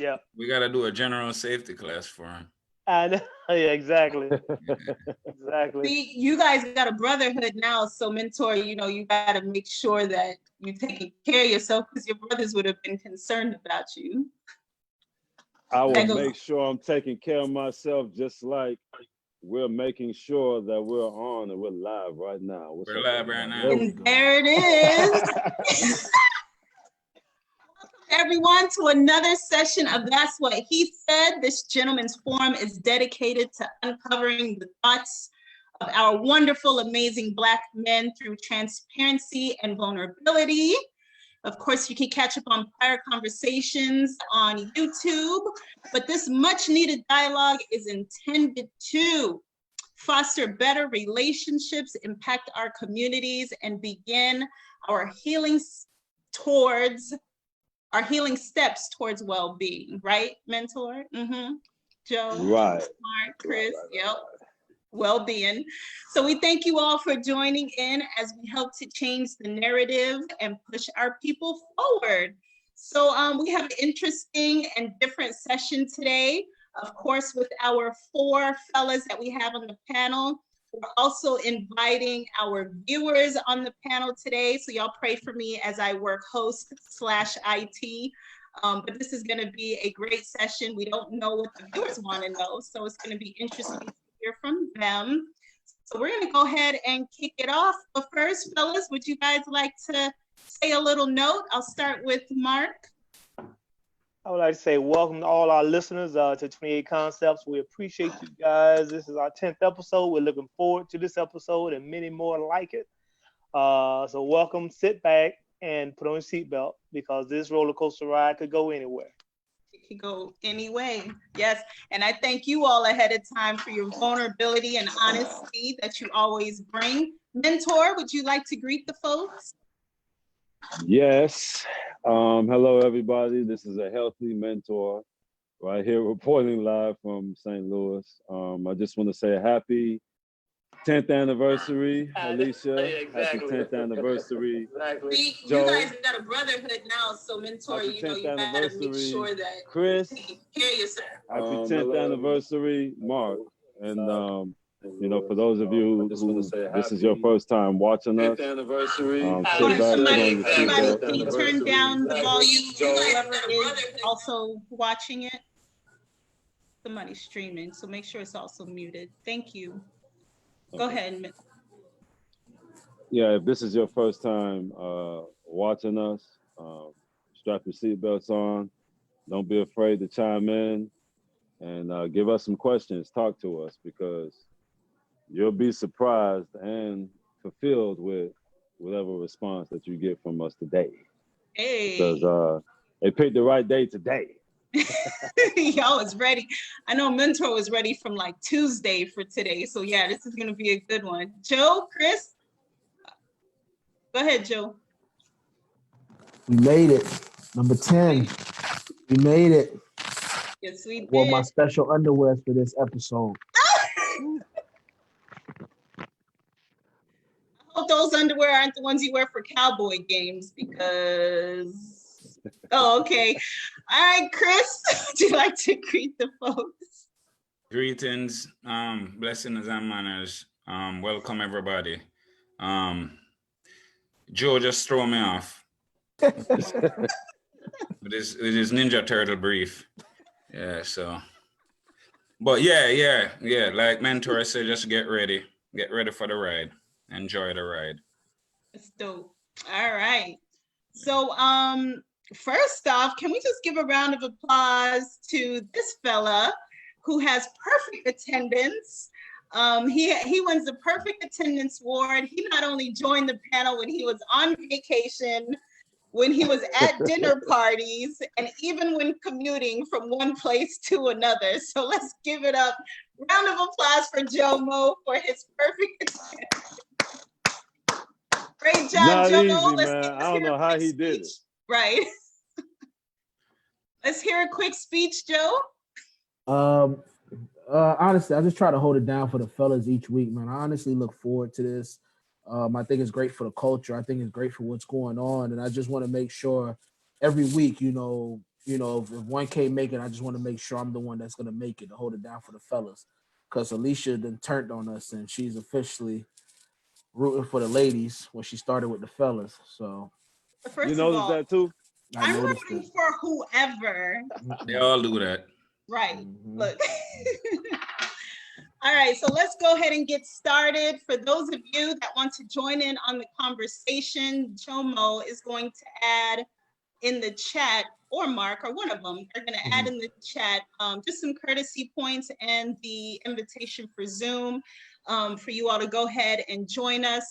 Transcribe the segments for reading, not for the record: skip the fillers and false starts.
Yeah. We got to do a general safety class for him. I know. Yeah, exactly. Exactly. See, you guys got a brotherhood now, so mentor, you got to make sure that you're taking care of yourself because your brothers would have been concerned about you. I will make sure I'm taking care of myself, just like we're making sure that we're on and we're live right now. We're live right now. And there it is. Everyone, to another session of That's What He Said. This Gentleman's Forum is dedicated to uncovering the thoughts of our wonderful, amazing Black men through transparency and vulnerability. Of course, you can catch up on prior conversations on YouTube, but this much needed dialogue is intended to foster better relationships, impact our communities, and begin our healing steps towards well-being, right, mentor? Joe, right. Mark, Chris, yep. Well-being. So we thank you all for joining in as we help to change the narrative and push our people forward. So we have an interesting and different session today, of course, with our 4 fellas that we have on the panel. We're also inviting our viewers on the panel today. So y'all pray for me as I work host/IT. But this is going to be a great session. We don't know what the viewers want to know, so it's going to be interesting to hear from them. So we're going to go ahead and kick it off. But first, fellas, would you guys like to say a little note? I'll start with Mark. I would like to say welcome to all our listeners to 28 Concepts. We appreciate you guys. This is our 10th episode. We're looking forward to this episode and many more like it. So welcome, sit back, and put on your seatbelt because this roller coaster ride could go anywhere. It could go any way. Yes. And I thank you all ahead of time for your vulnerability and honesty that you always bring. Mentor, would you like to greet the folks? Yes. Hello, everybody. This is a healthy mentor right here reporting live from St. Louis. I just want to say a happy 10th anniversary, Alicia. Exactly. Happy 10th anniversary. Exactly. See, Joe. You guys got a brotherhood now, so mentor, happy you gotta make sure that Chris. you take care of yourself. Happy 10th anniversrsary, Mark. And for those of you who this is your first time watching us, Somebody can you turn down the volume, whoever is also watching it. Somebody's streaming, so make sure it's also muted. Thank you. Go ahead. Yeah, if this is your first time watching us, strap your seatbelts on. Don't be afraid to chime in and give us some questions. Talk to us because you'll be surprised and fulfilled with whatever response that you get from us today. Hey. Because they picked the right day today. Y'all is ready. I know Mentor was ready from like Tuesday for today. So yeah, this is gonna be a good one. Joe, Chris? Go ahead, Joe. We made it. Number 10. We made it. Yes, we did. Wore my special underwear for this episode. I hope those underwear aren't the ones you wear for cowboy games because... Oh, okay. All right, Chris, would you like to greet the folks? Greetings, blessings and manners. Welcome everybody. Joe just threw me off. It is Ninja Turtle brief. Yeah, so. But yeah. Like Mentor said, just get ready. Get ready for the ride. Enjoy the ride. That's dope. All right. So, first off, can we just give a round of applause to this fella who has perfect attendance? He wins the perfect attendance award. He not only joined the panel when he was on vacation, when he was at dinner parties, and even when commuting from one place to another. So let's give it up. Round of applause for Joe Mo for his perfect attendance. Great job, Joe Mo. I don't know how he did it. Right. Let's hear a quick speech, Joe. Honestly, I just try to hold it down for the fellas each week, man. I honestly look forward to this. I think it's great for the culture. I think it's great for what's going on. And I just want to make sure every week, you know, if one can't make it, I just want to make sure I'm the one that's gonna make it to hold it down for the fellas. Because Alicia then turned on us, and she's officially rooting for the ladies when she started with the fellas. So First You of noticed all, that too? I I'm noticed rooting it. for whoever. They all do that. Right. Mhm. Look. All right, so let's go ahead and get started. For those of you that want to join in on the conversation, Jomo is going to add in the chat, or Mark, or one of them, are going to add in the chat just some courtesy points and the invitation for Zoom for you all to go ahead and join us.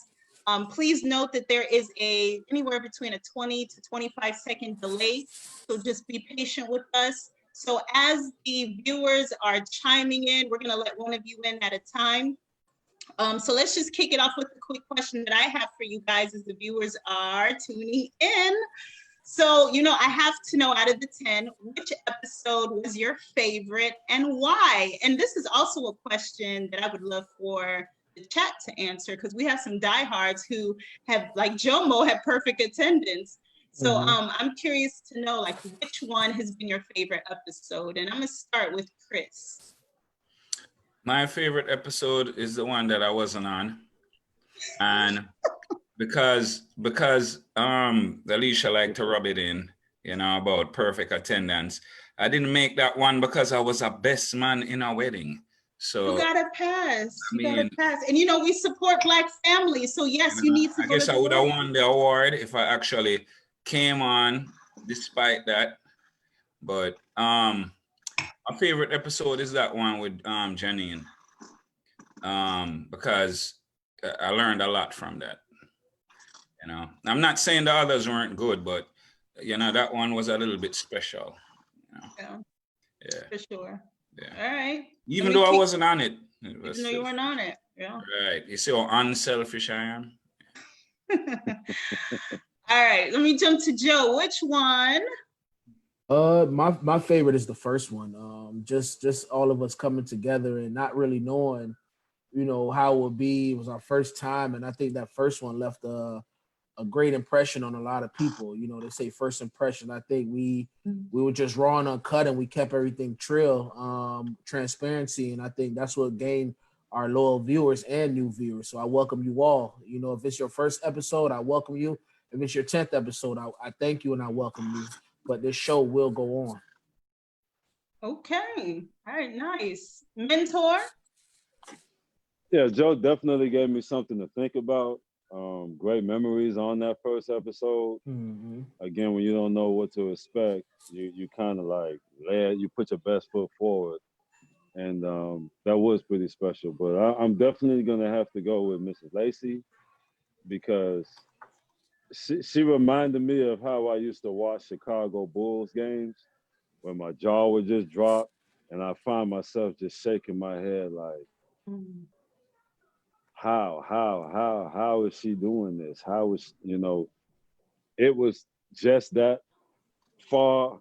Please note that there is anywhere between a 20 to 25-second delay, so just be patient with us. So as the viewers are chiming in, we're going to let one of you in at a time. So let's just kick it off with a quick question that I have for you guys as the viewers are tuning in. So, you know, I have to know out of the 10, which episode was your favorite and why? And this is also a question that I would love for the chat to answer, because we have some diehards who have, like Jomo, had perfect attendance. So I'm curious to know, like, which one has been your favorite episode? And I'm gonna start with Chris. My favorite episode is the one that I wasn't on. And because Alicia liked to rub it in, you know, about perfect attendance. I didn't make that one because I was a best man in a wedding. So You gotta pass. You I gotta mean, pass. And you know, we support Black families. So yes, you need to I go guess to I the would have wedding. won the award if I actually came on despite that. But my favorite episode is that one with Janine. Because I learned a lot from that. You know, I'm not saying the others weren't good, but you know, that one was a little bit special. You know? Yeah. For sure. Yeah. All right. Even though I wasn't on it. Even though you weren't on it. Yeah. Right. You see how unselfish I am? All right. Let me jump to Joe. Which one? My favorite is the first one. Just all of us coming together and not really knowing, you know, how it would be. It was our first time, and I think that first one left a great impression on a lot of people. You know, they say first impression. I think we were just raw and uncut, and we kept everything transparency, and I think that's what gained our loyal viewers and new viewers. So I welcome you all. You know, if it's your first episode, I welcome you. If it's your 10th episode, I thank you and I welcome you. But this show will go on. Okay. All right. Nice. Mentor. Yeah, Joe definitely gave me something to think about. Great memories on that first episode. Again, when you don't know what to expect, you kind of like you put your best foot forward, and that was pretty special. But I'm definitely gonna have to go with Mrs. Lacey, because she reminded me of how I used to watch Chicago Bulls games, when my jaw would just drop, and I find myself just shaking my head like, how is she doing this? How is, you know, it was just that far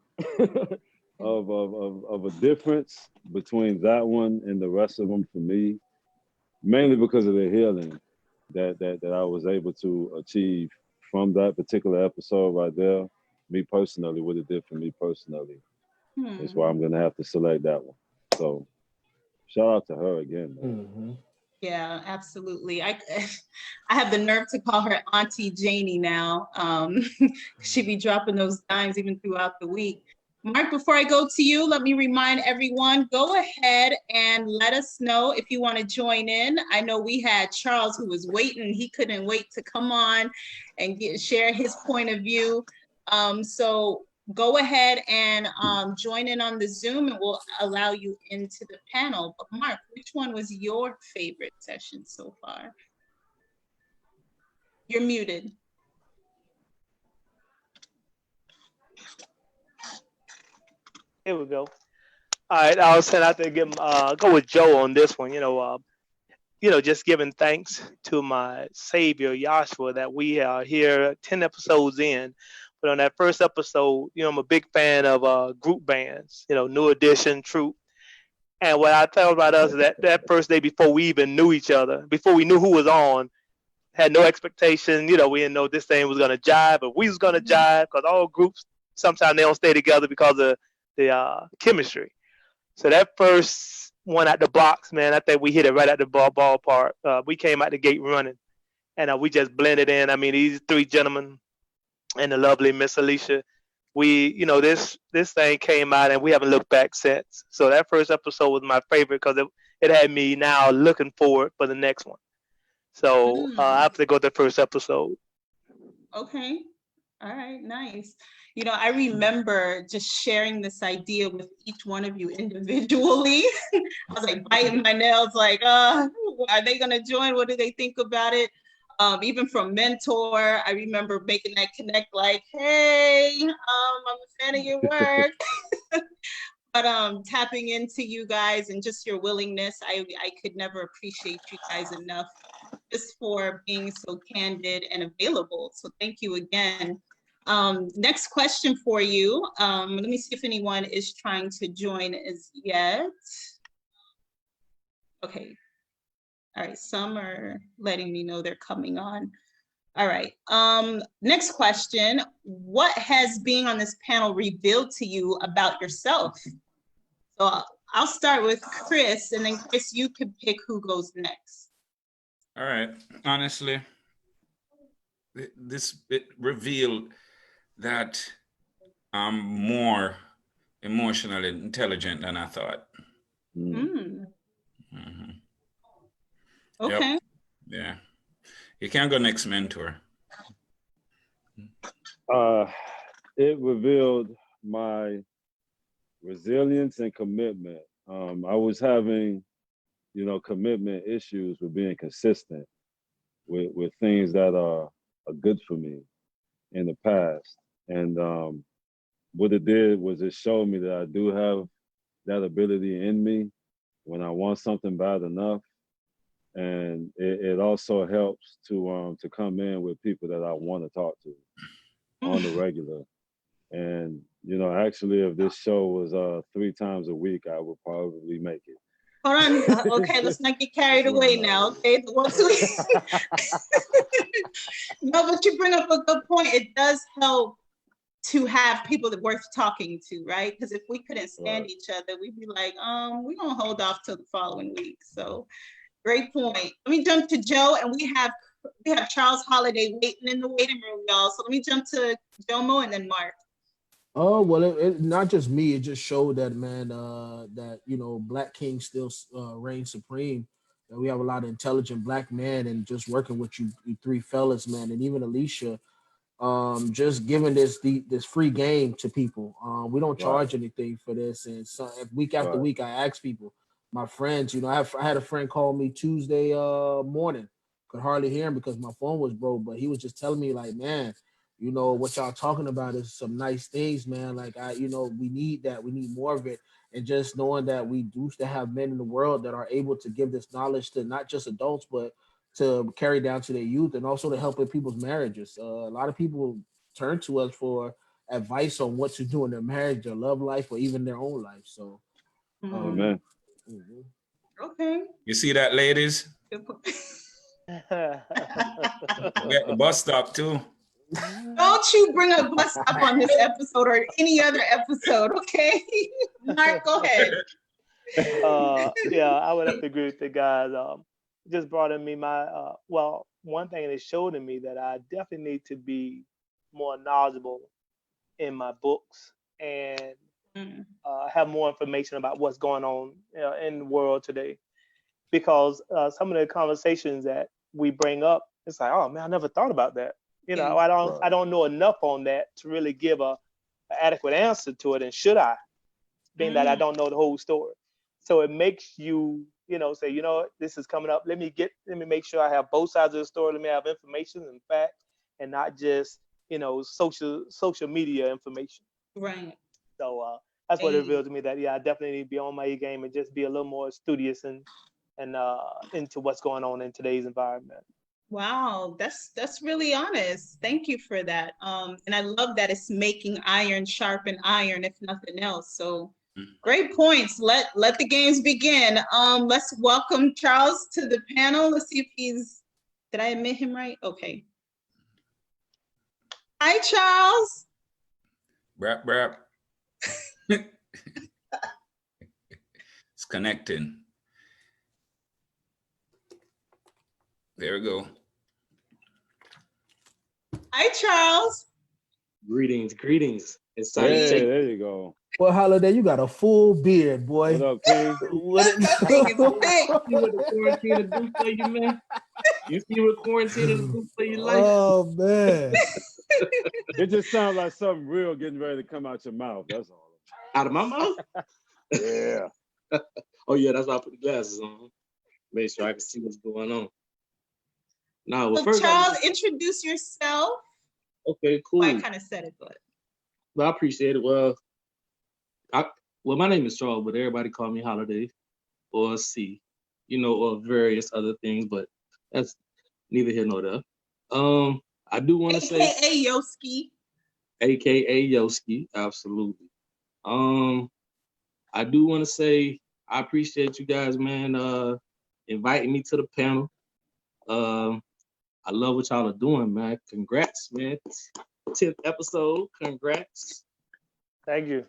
of a difference between that one and the rest of them for me, mainly because of the healing that I was able to achieve from that particular episode right there. Me personally, what it did for me personally is why I'm gonna have to select that one. So shout out to her again, man. Yeah, absolutely. I have the nerve to call her Auntie Janie now. She be dropping those dimes even throughout the week. Mark, before I go to you, let me remind everyone, go ahead and let us know if you want to join in. I know we had Charles who was waiting. He couldn't wait to come on and share his point of view. So go ahead and join in on the Zoom, and we'll allow you into the panel. But Mark, which one was your favorite session so far? You're muted. Here we go. All right, I'll send out there. Go with Joe on this one. You know, just giving thanks to my Savior Yahshua that we are here 10 episodes in. But on that first episode, you know, I'm a big fan of group bands. You know, New Edition, Troop. And what I thought about us that first day before we even knew each other, before we knew who was on, had no expectation. You know, we didn't know this thing was gonna jive, but we was gonna jive because all groups sometimes they don't stay together because of the chemistry. So that first one at the box, man, I think we hit it right at the ballpark. We came out the gate running, and we just blended in. I mean, these three gentlemen and the lovely Miss Alicia, this thing came out, and we haven't looked back since. So that first episode was my favorite because it had me now looking forward for the next one. So I have to go to the first episode. Okay. All right, nice. I remember just sharing this idea with each one of you individually. I was like biting my nails, like, are they gonna join? What do they think about it? Even from Mentor, I remember making that connect, like, hey, I'm a fan of your work. But tapping into you guys and just your willingness, I could never appreciate you guys enough just for being so candid and available. So thank you again. Next question for you. Let me see if anyone is trying to join as yet. Okay. All right, some are letting me know they're coming on. All right, next question. What has being on this panel revealed to you about yourself? So I'll start with Chris, and then Chris, you could pick who goes next. All right, honestly, it revealed that I'm more emotionally intelligent than I thought. Mm. Mm-hmm. Okay. Yep. Yeah. You can go next, Mentor. It revealed my resilience and commitment. I was having, commitment issues with being consistent with things that are good for me in the past. And what it did was it showed me that I do have that ability in me when I want something bad enough. And it also helps to come in with people that I want to talk to on the regular. And actually, if this show was 3 times a week, I would probably make it. Hold on. Okay, let's not get carried away now. Okay, no, but you bring up a good point. It does help to have people that worth talking to, right? Because if we couldn't stand each other, we'd be like, we're gonna hold off till the following week. So. Great point. Let me jump to Joe, and we have Charles Holiday waiting in the waiting room, y'all. So let me jump to Jomo and then Mark. Oh, well, it not just me. It just showed that, man, that, Black King still reigns supreme. That we have a lot of intelligent Black men, and just working with you three fellas, man, and even Alicia, just giving this free game to people. We don't charge anything for this. And so week after week, I ask people, my friends, I had a friend call me Tuesday morning, could hardly hear him because my phone was broke, but he was just telling me, like, man, what y'all talking about is some nice things, man. Like, we need that. We need more of it. And just knowing that we do still have men in the world that are able to give this knowledge to not just adults, but to carry down to their youth, and also to help in people's marriages. A lot of people turn to us for advice on what to do in their marriage, their love life, or even their own life. So, amen. Okay. You see that, ladies? Get the bus stop too. Don't you bring a bus stop on this episode or any other episode, okay? Mark, go ahead. Yeah, I would have to agree with the guys. Just brought in me one thing that showed in me that I definitely need to be more knowledgeable in my books and have more information about what's going on in the world today. Because some of the conversations that we bring up, it's like, oh man, I never thought about that. I don't know enough on that to really give an adequate answer to it. And should I, being that I don't know the whole story? So it makes you, say, this is coming up. Let me make sure I have both sides of the story. Let me have information and facts, and not just, social media information. Right. So that's what it revealed to me, that I definitely need to be on my game and just be a little more studious and into what's going on in today's environment. Wow, that's really honest. Thank you for that. And I love that it's making iron sharpen iron, if nothing else. So great points. Let the games begin. Let's welcome Charles to the panel. Let's see if did I admit him right? Okay. Hi, Charles. Brap, brap. It's connecting. There we go. Hi, Charles. Greetings. It's Hey, Sunday. there you go. Well, Holiday, you got a full beard, boy. What up, King? What it That thing is big. You see what the quarantine will do for you, man? You see what quarantine will do for your life? Oh man. It just sounds like something real getting ready to come out your mouth. That's all. Out of my mouth? Yeah. Oh yeah, that's why I put the glasses on. Make sure I can see what's going on. Now, well, So first, Charles, introduce yourself. okay, cool. Well, I kind of said it, but Well, I appreciate it. Well, my name is Charles, but everybody call me Holiday or C, or various other things, but that's neither here nor there. I do want to say, AKA Yoski. AKA Yoski, absolutely. I do want to say I appreciate you guys, man, inviting me to the panel. I love what y'all are doing, man. Congrats, man. 10th episode. Congrats. Thank you.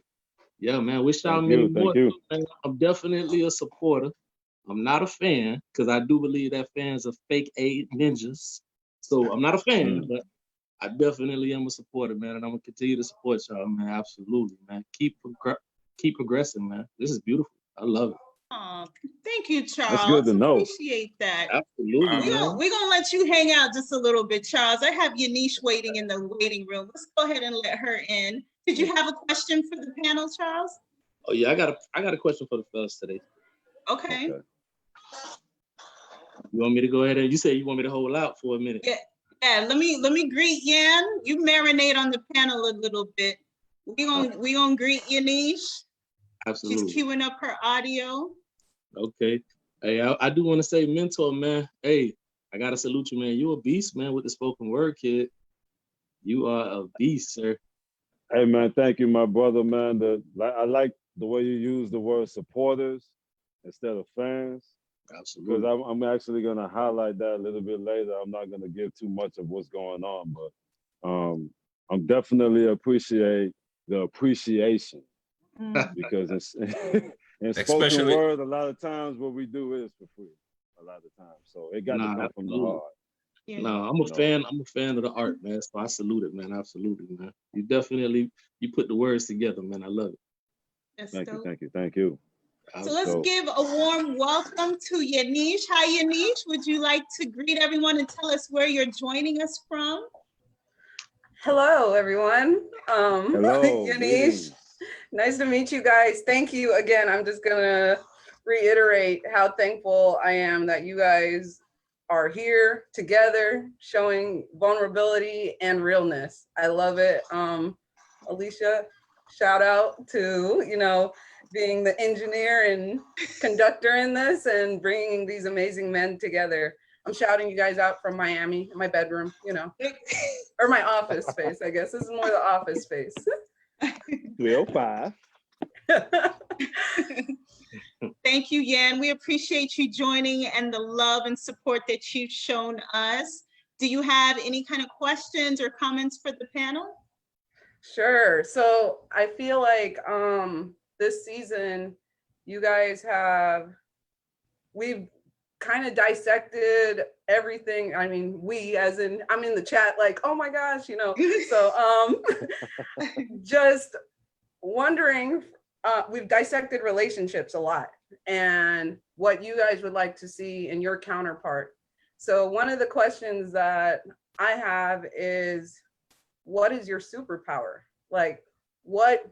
Yeah, man. Wish y'all Thank many you, more. thank you. Man. I'm definitely a supporter. I'm not a fan because I do believe that fans are fake ninjas. So I'm not a fan, but I definitely am a supporter, man. And I'm gonna continue to support y'all, man. Absolutely, man. Keep progressing, man. This is beautiful. I love it. Oh, thank you, Charles. That's good to know. Appreciate that. Absolutely, Wow. man. We're gonna let you hang out just a little bit, Charles. I have Yanish waiting in the waiting room. Let's go ahead and let her in. Did you have a question for the panel, Charles? Oh yeah, I got a question for the fellas today. Okay. Okay. You want me to go ahead and you say you want me to hold out for a minute? Yeah, let me greet Yan. You marinate on the panel a little bit. We gonna greet Yanish. Absolutely. She's queuing up her audio. Okay. Hey, I do want to say, mentor, man. Hey, I gotta salute you, man. You a beast, man, with the spoken word, kid. You are a beast, sir. Hey, man, thank you, my brother, man. I like the way you use the word supporters instead of fans, because Absolutely. I'm actually going to highlight that a little bit later. I'm not going to give too much of what's going on, but I'm definitely appreciate the appreciation, because it's in spoken Especially- word, a lot of times what we do is for free, a lot of times. So it got to come from the absolutely. heart. Yeah. No, I'm a fan. I'm a fan of the art, man. So I salute it, man. Absolutely, man. You put the words together, man. I love it. That's Thank you, dope. thank you, thank you. So let's So- give a warm welcome to Yanish. Hi, Yanish. Would you like to greet everyone and tell us where you're joining us from? Hello, everyone. Hello. Yanish, greetings. nice to meet you guys. Thank you again. I'm just gonna reiterate how thankful I am that you guys are here together, showing vulnerability and realness. I love it. Alicia, shout out to, being the engineer and conductor in this and bringing these amazing men together. I'm shouting you guys out from Miami, in my bedroom, or my office space, I guess. This is more the office space. 305. Thank you, Yan. We appreciate you joining and the love and support that you've shown us. Do you have any kind of questions or comments for the panel? Sure. So I feel like this season, you guys we've kind of dissected everything. I mean, as in, I'm in the chat like, oh my gosh, so just wondering, we've dissected relationships a lot and what you guys would like to see in your counterpart. So one of the questions that I have is, what is your superpower? Like, what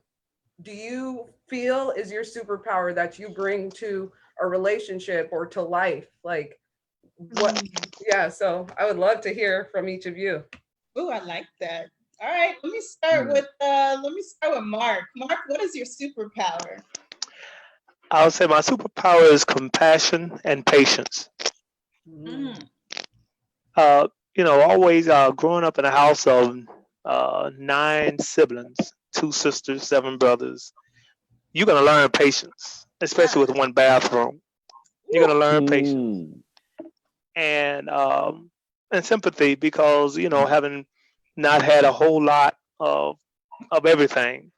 do you feel is your superpower that you bring to a relationship or to life? Like, what? Yeah, so I would love to hear from each of you. Oh, I like that. All right, let me start with Mark. Mark, what is your superpower? I would say my superpower is compassion and patience. Always growing up in a house of 9 siblings, 2 sisters, 7 brothers, you're gonna learn patience, especially with one bathroom. You're gonna learn patience and sympathy, because having not had a whole lot of everything,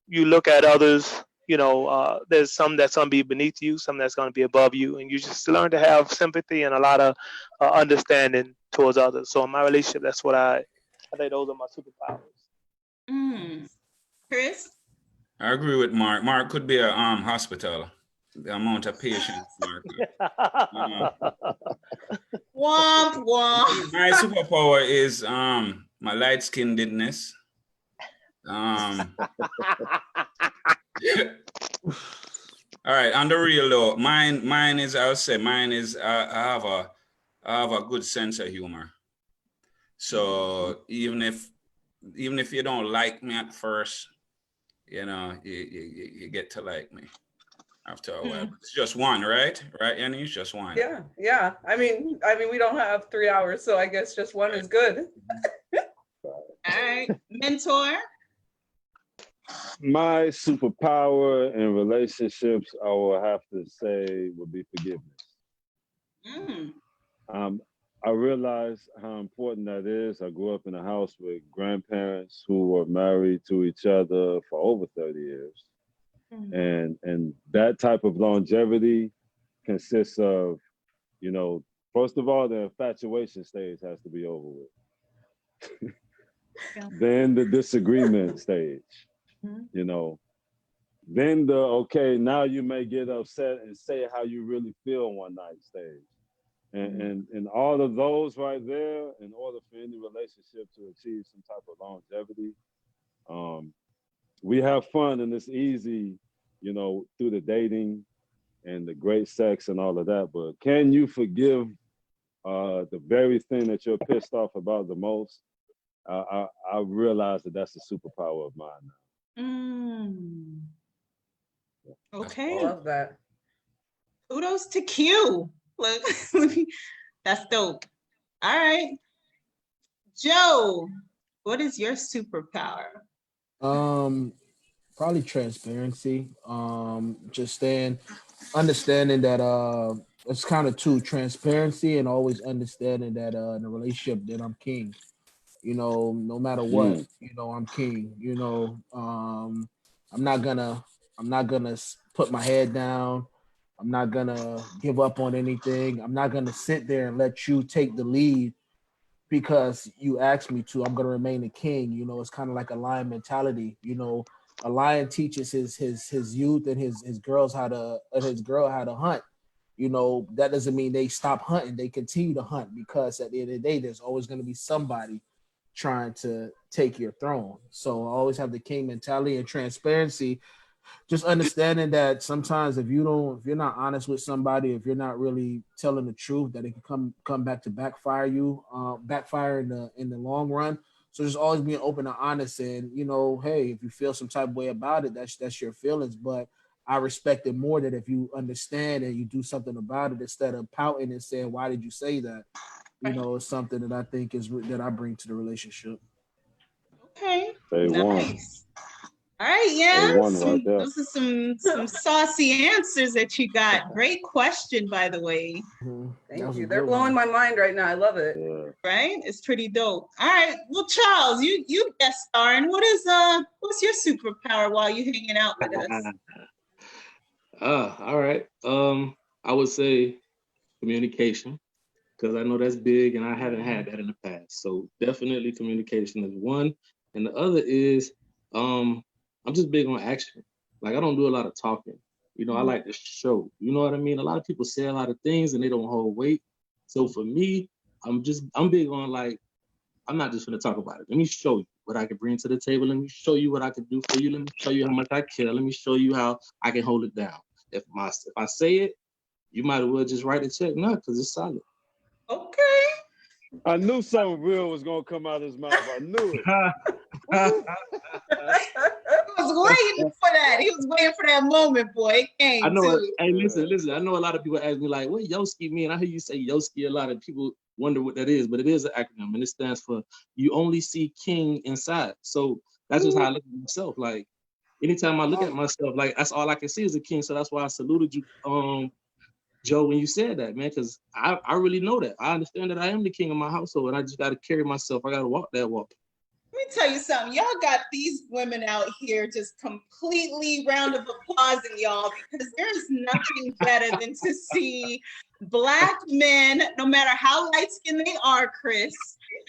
you look at others. There's some that's gonna be beneath you, some that's gonna be above you, and you just learn to have sympathy and a lot of understanding towards others. So in my relationship, that's what I think those are my superpowers. Chris? I agree with Mark. Mark could be a hospital. The amount of patience, Mark. Womp womp. My superpower is my light-skinnedness. All right, on the real though, mine is I have a good sense of humor. So even if you don't like me at first, you get to like me after a while. It's just one, right? Right, Yanni? It's just one. Yeah. I mean, we don't have 3 hours, so I guess just one is good. All right, mentor. My superpower in relationships, I will have to say, would be forgiveness. I realize how important that is. I grew up in a house with grandparents who were married to each other for over 30 years. And that type of longevity consists of, first of all, the infatuation stage has to be over with. Then the disagreement stage, then okay, now you may get upset and say how you really feel one night stage. And all of those right there, in order for any relationship to achieve some type of longevity, we have fun and it's easy, through the dating and the great sex and all of that. But can you forgive the very thing that you're pissed off about the most? I realize that that's a superpower of mine now. Okay. I love that. Kudos to Q. Look, that's dope. All right. Joe, what is your superpower? Probably transparency. Just understanding that it's kind of two, transparency and always understanding that in a relationship that I'm king. No matter what, I'm king. I'm not gonna put my head down. I'm not gonna give up on anything. I'm not gonna sit there and let you take the lead because you asked me to. I'm gonna remain the king. It's kind of like a lion mentality. A lion teaches his youth and his girl how to hunt. That doesn't mean they stop hunting. They continue to hunt because at the end of the day, there's always going to be somebody trying to take your throne. So I always have the king mentality and transparency. Just understanding that sometimes if you're not honest with somebody, if you're not really telling the truth, that it can come back to backfire in the long run. So just always being open and honest, and hey, if you feel some type of way about it, that's your feelings. But I respect it more that if you understand and you do something about it instead of pouting and saying, "Why did you say that?" It's something that I think that I bring to the relationship. Okay, nice. All right, yeah. Those are some saucy answers that you got. Great question, by the way. Thank you. They're blowing my mind right now. I love it. Yeah. Right? It's pretty dope. All right. Well, Charles, you guest starring. What's your superpower while you hanging out with us? All right. I would say communication, because I know that's big and I haven't had that in the past. So definitely communication is one. And the other is I'm just big on action. Like, I don't do a lot of talking. I like to show. You know what I mean? A lot of people say a lot of things and they don't hold weight. So for me, I'm big on, like, I'm not just gonna talk about it. Let me show you what I can bring to the table. Let me show you what I can do for you. Let me show you how much I care. Let me show you how I can hold it down. If I say it, you might as well just write a check now because it's solid. Okay. I knew something real was gonna come out of his mouth. I knew it. He was waiting for that. He was waiting for that moment, boy. It came. I know. Hey, listen. I know a lot of people ask me, like, what Yoski mean? I hear you say Yoski a lot, and people wonder what that is, but it is an acronym, and it stands for You Only See King Inside. So that's just how I look at myself. Like, anytime I look at myself, like, that's all I can see is a king. So that's why I saluted you, Joe, when you said that, man, because I really know that. I understand that I am the king of my household, and I just got to carry myself. I got to walk that walk. Let me tell you something. Y'all got these women out here just completely round of applausing y'all, because there is nothing better than to see Black men, no matter how light skinned they are, Chris.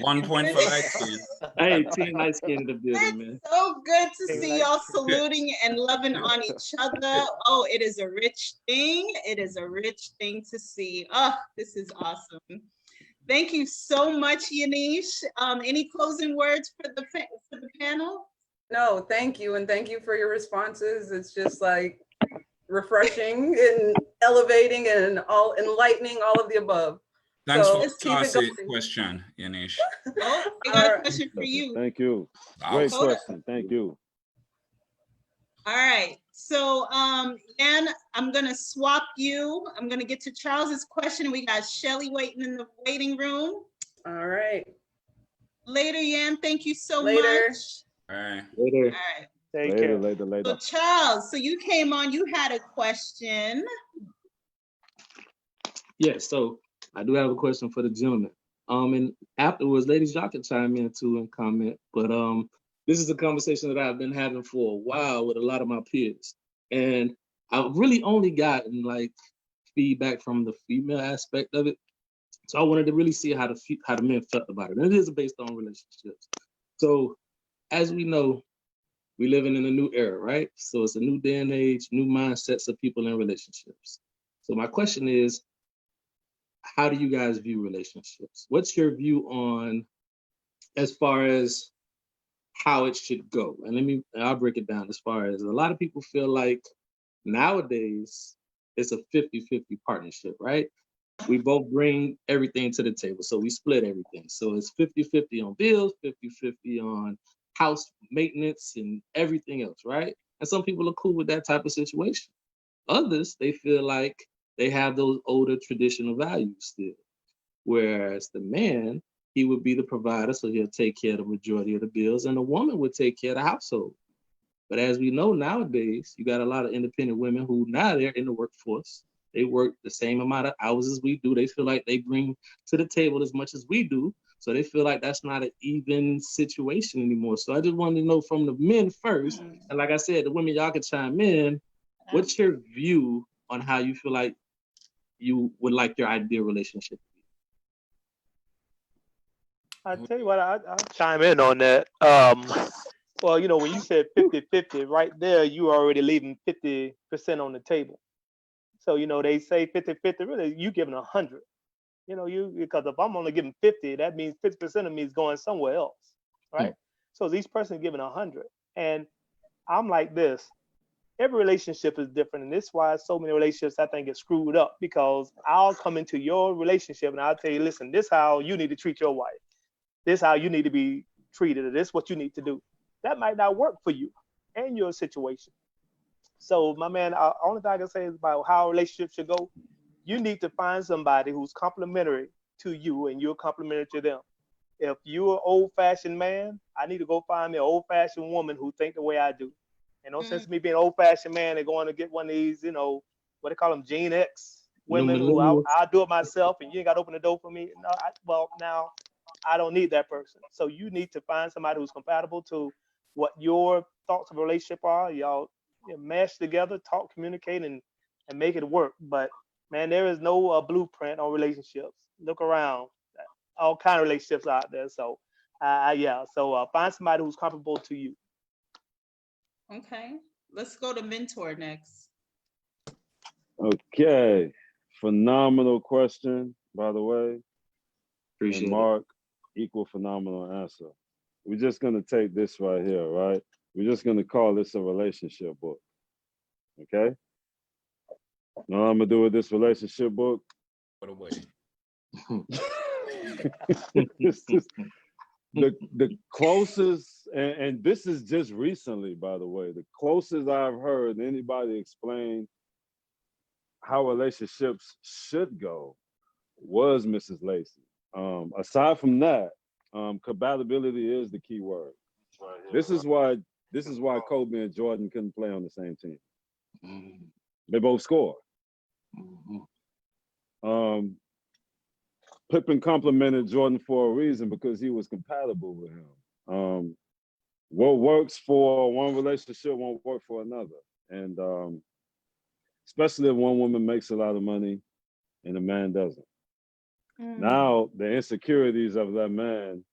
1 point for light skin. Hey, team light skin in the building, man. It's so good to Team see light y'all skin. saluting and loving on each other. Oh, it is a rich thing. It is a rich thing to see. Oh, this is awesome. Thank you so much, Yanish. Any closing words for the panel? No, thank you. And thank you for your responses. It's just like refreshing and elevating and all enlightening, all of the above. Thanks So for let's the keep it classy going. question, Yanish. Oh, I got All a right. question for you. Thank you. Wow. Great Hold up. question. Thank you. All right. So, Yan, I'm gonna swap you. I'm gonna get to Charles's question. We got Shelly waiting in the waiting room. All right. Later, Yan. Thank you so Later. much. All right. Later. All right. Take Later, care. later, So later. Charles, so you came on. You had a question. Yeah, so I do have a question for the gentleman. And afterwards, ladies, y'all can chime in too and comment. But this is a conversation that I've been having for a while with a lot of my peers. And I've really only gotten like feedback from the female aspect of it. So I wanted to really see how the men felt about it. And it is based on relationships. So as we know, we living in a new era, right? So it's a new day and age, new mindsets of people in relationships. So my question is, how do you guys view relationships? What's your view on as far as how it should go? And I'll break it down as far as a lot of people feel like nowadays it's a 50-50 partnership, right? We both bring everything to the table. So we split everything. So it's 50-50 on bills, 50-50 on house maintenance and everything else, right? And some people are cool with that type of situation. Others, they feel like they have those older traditional values still. Whereas the man, he would be the provider, so he'll take care of the majority of the bills, and the woman would take care of the household. But as we know nowadays, you got a lot of independent women who now they're in the workforce. They work the same amount of hours as we do. They feel like they bring to the table as much as we do. So they feel like that's not an even situation anymore. So I just wanted to know from the men first, and like I said, the women, y'all can chime in. What's your view on how you feel like you would like your ideal relationship to be? I tell you what, I'll chime in on that. Well, you know, when you said 50-50, right there, you already leaving 50% on the table. So, you know, they say 50-50, really, you giving 100. You know, because if I'm only giving 50, that means 50% of me is going somewhere else, right? So these person giving 100. And I'm like this, every relationship is different. And this is why so many relationships, I think, get screwed up, because I'll come into your relationship and I'll tell you, listen, this is how you need to treat your wife. This is how you need to be treated. Or this is what you need to do. That might not work for you and your situation. So, my man, only thing I can say is about how a relationship should go. You need to find somebody who's complimentary to you and you're complimentary to them. If you're an old-fashioned man, I need to go find me an old-fashioned woman who think the way I do. And no sense of me being an old-fashioned man and going to get one of these, you know, what they call them, Gen X women who I'll do it myself and you ain't got to open the door for me. No, now I don't need that person. So you need to find somebody who's compatible to what your thoughts of a relationship are. Y'all mesh together, talk, communicate, and make it work. But man, there is no blueprint on relationships. Look around, all kind of relationships out there. So, So find somebody who's comparable to you. Okay, let's go to mentor next. Okay, phenomenal question, by the way. Appreciate and Mark, equal phenomenal answer. We're just gonna take this right here, right? We're just gonna call this a relationship book. Okay? Know what I'm gonna do with this relationship book? What a way. It's just the closest, and this is just recently, by the way, the closest I've heard anybody explain how relationships should go was Mrs. Lacey. Aside from that, compatibility is the key word. This is why Kobe and Jordan couldn't play on the same team. They both score. Pippen complimented Jordan for a reason, because he was compatible with him. what works for one relationship won't work for another. And especially if one woman makes a lot of money and the man doesn't. Now the insecurities of that man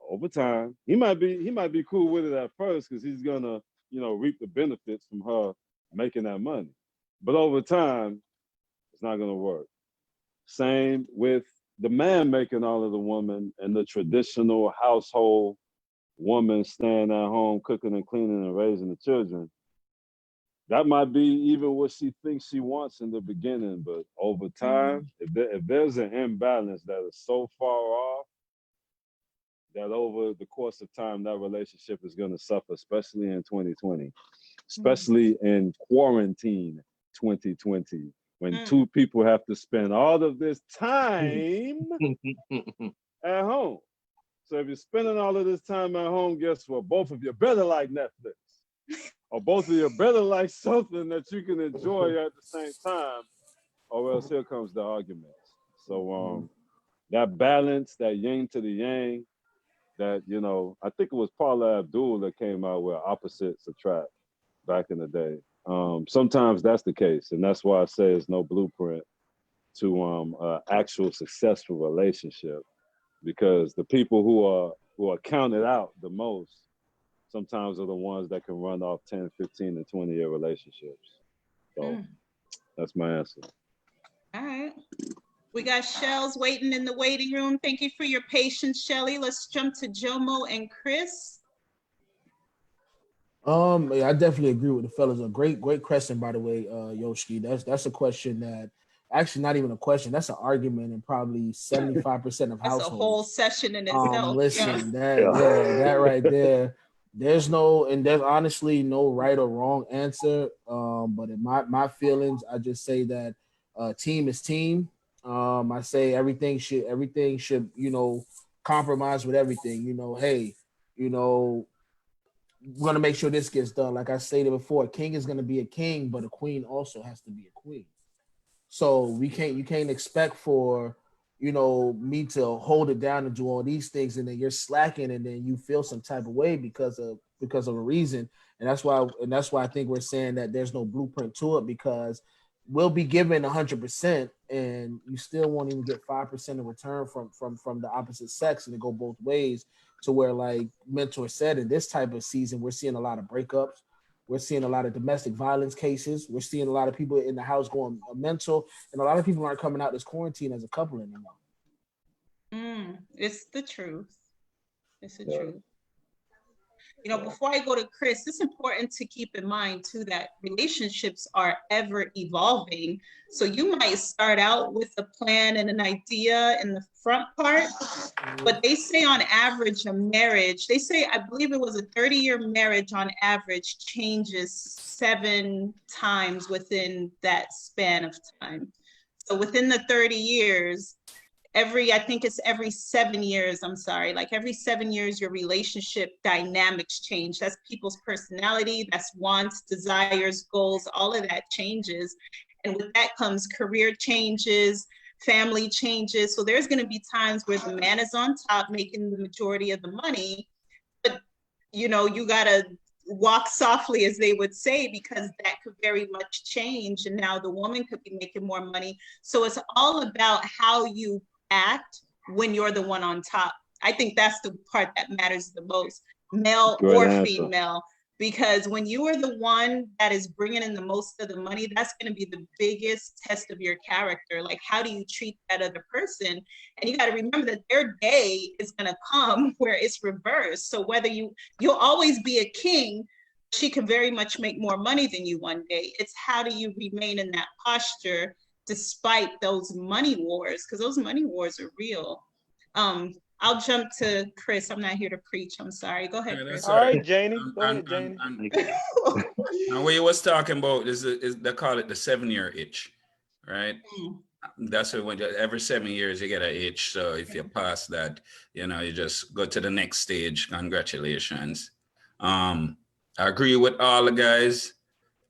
over time, he might be cool with it at first because he's gonna, reap the benefits from her making that money. But over time, it's not gonna work. Same with the man making all of the woman and the traditional household woman staying at home, cooking and cleaning and raising the children. That might be even what she thinks she wants in the beginning, but over time, if there's an imbalance that is so far off, that over the course of time, that relationship is going to suffer, especially in 2020, especially in quarantine 2020, when two people have to spend all of this time at home. So if you're spending all of this time at home, guess what? Both of you better like Netflix, or both of you better like something that you can enjoy at the same time, or else here comes the arguments. So that balance, that yin to the yang, that, I think it was Paula Abdul that came out with opposites attract back in the day. Sometimes that's the case, and that's why I say it's no blueprint to actual successful relationship, because the people who are counted out the most sometimes are the ones that can run off 10, 15, and 20-year relationships. So that's my answer. All right. We got Shells waiting in the waiting room. Thank you for your patience, Shelly. Let's jump to Jomo and Chris. Yeah, I definitely agree with the fellas. A great question, by the way, Yoshi. That's a question that actually not even a question. That's an argument in probably 75% of households. That's a whole session in itself. Listen, that right there. There's honestly no right or wrong answer. But in my feelings, I just say that team is team. I say everything should, compromise with everything. Hey, we're gonna make sure this gets done. Like I stated before, a king is gonna be a king, but a queen also has to be a queen. So you can't expect for me to hold it down and do all these things, and then you're slacking, and then you feel some type of way because of a reason. And that's why I think we're saying that there's no blueprint to it, because we'll be given 100%, and you still won't even get 5% in return from the opposite sex, and it go both ways. To where, like Mentor said, in this type of season, we're seeing a lot of breakups. We're seeing a lot of domestic violence cases. We're seeing a lot of people in the house going mental, and a lot of people aren't coming out this quarantine as a couple anymore. It's the truth. It's the truth. Before I go to Chris, it's important to keep in mind too that relationships are ever evolving. So you might start out with a plan and an idea in the front part, but they say on average a marriage, I believe it was a 30-year marriage on average changes 7 times within that span of time. So within the 30 years, every 7 years, every 7 years, your relationship dynamics change. That's people's personality, that's wants, desires, goals, all of that changes. And with that comes career changes, family changes. So there's gonna be times where the man is on top making the majority of the money, but you gotta walk softly, as they would say, because that could very much change. And now the woman could be making more money. So it's all about how you act when you're the one on top. I think that's the part that matters the most, male or female, because when you are the one that is bringing in the most of the money, that's going to be the biggest test of your character. Like, how do you treat that other person? And you got to remember that their day is going to come where it's reversed. So whether you'll always be a king, she can very much make more money than you one day. It's how do you remain in that posture despite those money wars, because those money wars are real. I'll jump to Chris. I'm not here to preach. I'm sorry. Go ahead, Chris. All right, Janie. Go ahead, Janie. And what you was talking about is they call it the 7-year itch, right? That's when every 7 years you get an itch. So if you pass that, you just go to the next stage. Congratulations. I agree with all the guys.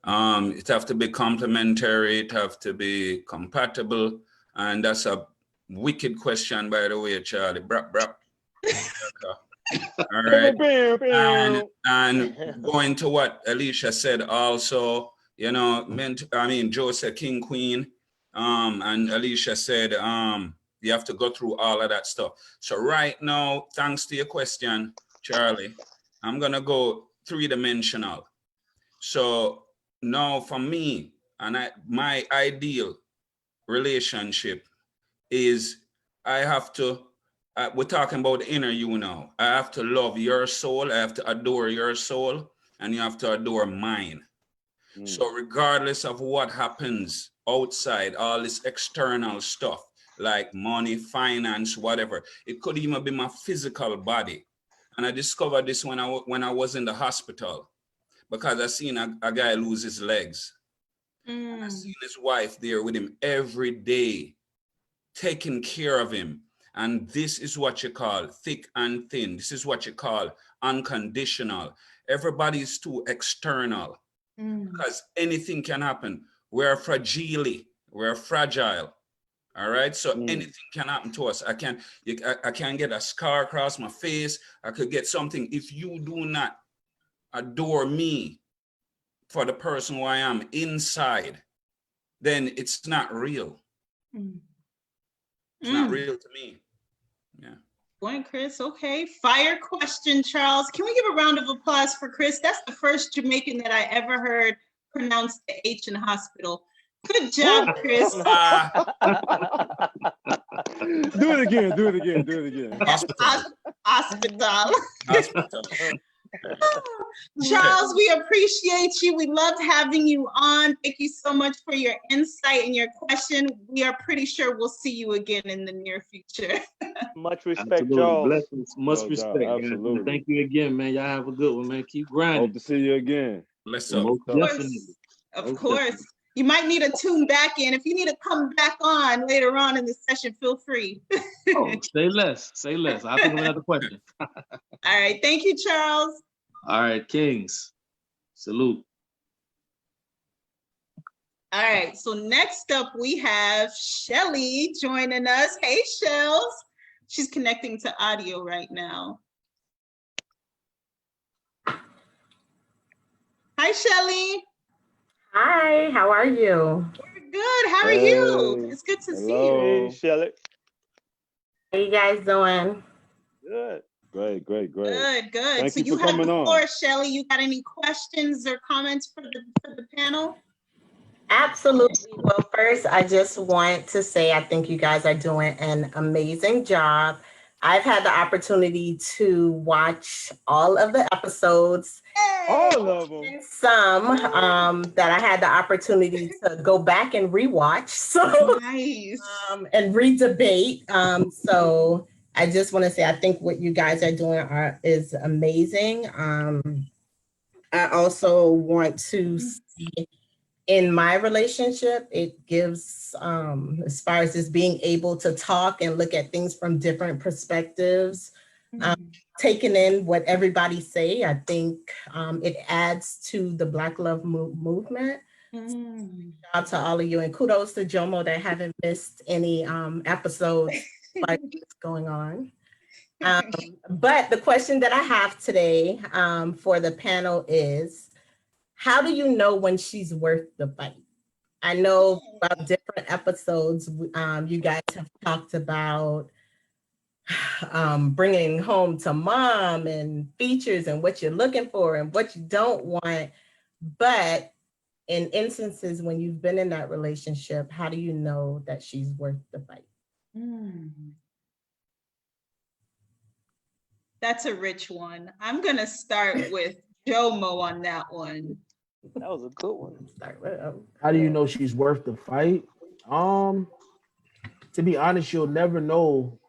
It have to be complementary, it have to be compatible, and that's a wicked question, by the way, Charlie. All right. And going to what Alicia said also, you know, Joe said king, queen, and Alicia said, you have to go through all of that stuff. So right now, thanks to your question, Charlie, I'm gonna go three-dimensional. So now for me, my ideal relationship is I have to, we're talking about the inner you now. I have to love your soul. I have to adore your soul, and you have to adore mine. So regardless of what happens outside, all this external stuff, like money, finance, whatever, it could even be my physical body. And I discovered this when I was in the hospital, because I seen a guy lose his legs. And I seen his wife there with him every day, taking care of him. And this is what you call thick and thin. This is what you call unconditional. Everybody is too external, because anything can happen. We're fragile. We're fragile. All right. So anything can happen to us. I can get a scar across my face. I could get something. If you do not adore me for the person who I am inside, then it's not real. It's not real to me. Yeah. Point, Chris. Okay. Fire question, Charles. Can we give a round of applause for Chris? That's the first Jamaican that I ever heard pronounce the H in hospital. Good job, Chris. Do it again. Hospital. Charles, we appreciate you. We loved having you on. Thank you so much for your insight and your question. We are pretty sure we'll see you again in the near future. Much respect, Absolutely. Charles. Blessings. Much No respect. doubt. Man. Absolutely. Thank you again, man. Y'all have a good one, man. Keep grinding. Hope to see you again. Let's up. Most definitely. Of course. You might need to tune back in. If you need to come back on later on in the session, feel free. Oh, say less. Say less. I think of another question. All right. Thank you, Charles. All right, Kings. Salute. All right. So next up, we have Shelly joining us. Hey, Shells. She's connecting to audio right now. Hi, Shelly. Hi, how are you? We're good. How are you? It's good to see you. Hey, Shelly. How you guys doing? Good. Great. Good. Thank So you you for have coming the on. floor, Shelly. You got any questions or comments for the panel? Absolutely. Well, first, I just want to say I think you guys are doing an amazing job. I've had the opportunity to watch all of the episodes. All of them. And some that I had the opportunity to go back and rewatch. So Nice. And re-debate. So I just want to say I think what you guys are doing is amazing. I also want to see in my relationship, it gives as far as just being able to talk and look at things from different perspectives. Taking in what everybody say, I think it adds to the Black Love movement. Shout out to all of you, and kudos to Jomo that haven't missed any episodes like what's going on. But the question that I have today for the panel is, how do you know when she's worth the fight? I know about different episodes you guys have talked about bringing home to mom and features and what you're looking for and what you don't want. But in instances when you've been in that relationship, how do you know that she's worth the fight? That's a rich one. I'm going to start with Jomo on that one. That was a good one. How do you know she's worth the fight? To be honest, you'll never know,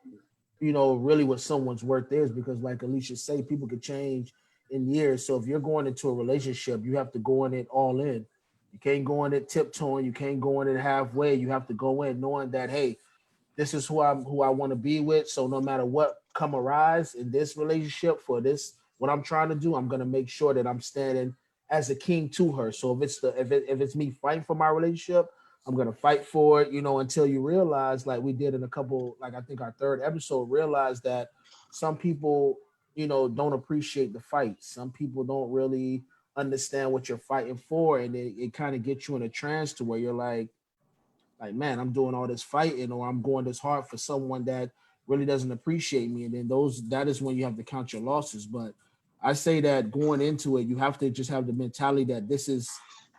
really what someone's worth is, because like Alicia say, people could change in years. So if you're going into a relationship, you have to go in it all in. You can't go in it tiptoeing. You can't go in it halfway. You have to go in knowing that, hey, this is who I want to be with. So no matter what come arise in this relationship for this, what I'm trying to do, I'm going to make sure that I'm standing as a king to her. So if it's me fighting for my relationship, I'm going to fight for it, until you realize, like we did in a couple, like I think our third episode, realize that some people don't appreciate the fight. Some people don't really understand what you're fighting for, and it kind of gets you in a trance to where you're like, man, I'm doing all this fighting, or I'm going this hard for someone that really doesn't appreciate me. And then that is when you have to count your losses. But I say that going into it, you have to just have the mentality that this is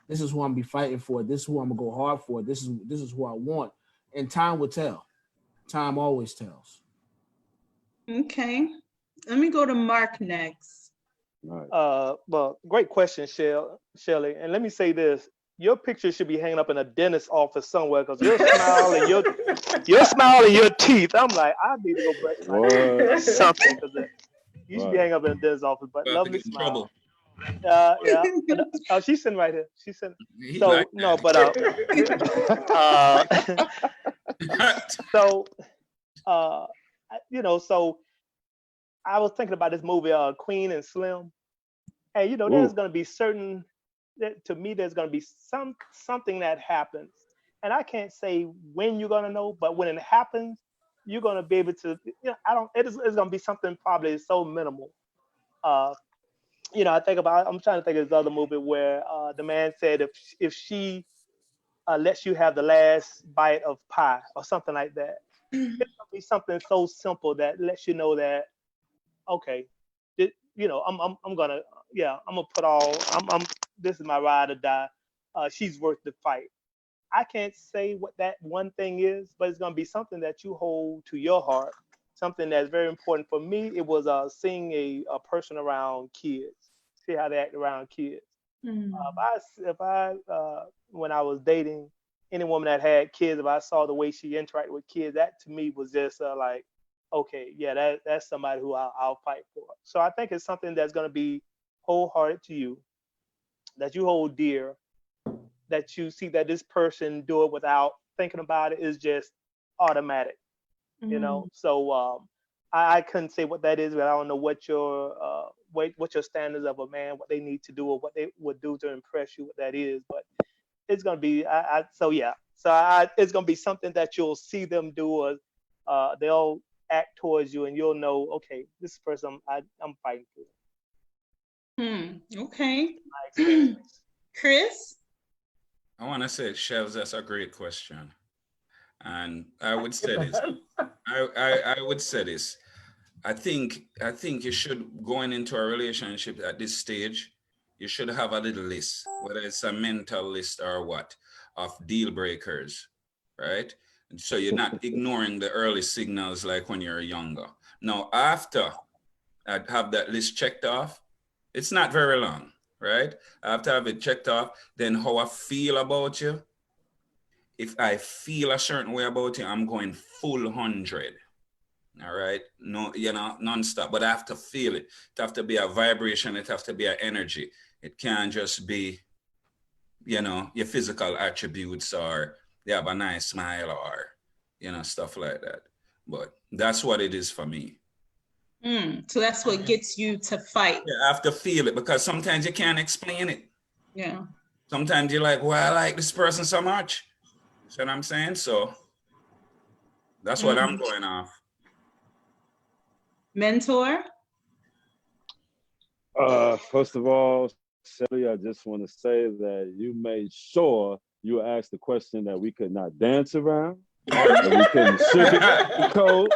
who I'm gonna be fighting for. This is who I'm gonna go hard for. This is who I want. And time will tell. Time always tells. Okay. Let me go to Mark next. Right. Well, great question, Shelly. And let me say this: your picture should be hanging up in a dentist's office somewhere, because your smile and your smile and your teeth. I'm like, I need to go brush my teeth or something, because you should be hanging up in a dentist's office. But About to lovely get in smile. trouble. Yeah. Oh, she's sitting right here. She's sitting. He So like no, that. but so so I was thinking about this movie, Queen and Slim, and there's going to be to me, there's going to be something that happens, and I can't say when you're going to know, but when it happens, you're going to be able to. It's going to be something probably so minimal. I'm trying to think of this other movie where the man said if she lets you have the last bite of pie or something like that. It's gonna be something so simple that lets you know that, okay, I'm gonna this is my ride or die. She's worth the fight. I can't say what that one thing is, but it's gonna be something that you hold to your heart. Something that's very important for me. It was seeing a person around kids, see how they act around kids. If I when I was dating any woman that had kids, if I saw the way she interacted with kids, that to me was just like, okay, yeah, that's somebody who I'll fight for. So I think it's something that's going to be wholehearted to you, that you hold dear, that you see that this person do it without thinking about it is just automatic, So I couldn't say what that is, but I don't know what your standards of a man, what they need to do or what they would do to impress you, what that is. But it's gonna be it's gonna be something that you'll see them do, or they'll act towards you, and you'll know, okay, this person I'm fighting for. Okay. My experience. Chris? I want to say, Chefs, that's a great question. And I would say this. I would say this. I think you should, going into a relationship at this stage, you should have a little list, whether it's a mental list or what, of deal breakers, right? So you're not ignoring the early signals like when you're younger. Now, after I have that list checked off, it's not very long, right? After I have it checked off, then how I feel about you. If I feel a certain way about you, I'm going full 100. All right. No, nonstop. But I have to feel it. It have to be a vibration. It have to be an energy. It can't just be, your physical attributes, or you have a nice smile, or, stuff like that. But that's what it is for me. So that's what gets you to fight. Yeah, I have to feel it, because sometimes you can't explain it. Yeah. Sometimes you're like, well, I like this person so much. See what I'm saying? So that's what I'm going off. Mentor? First of all, Shelly, I just want to say that you made sure you asked the question that we could not dance around, that we couldn't sugarcoat,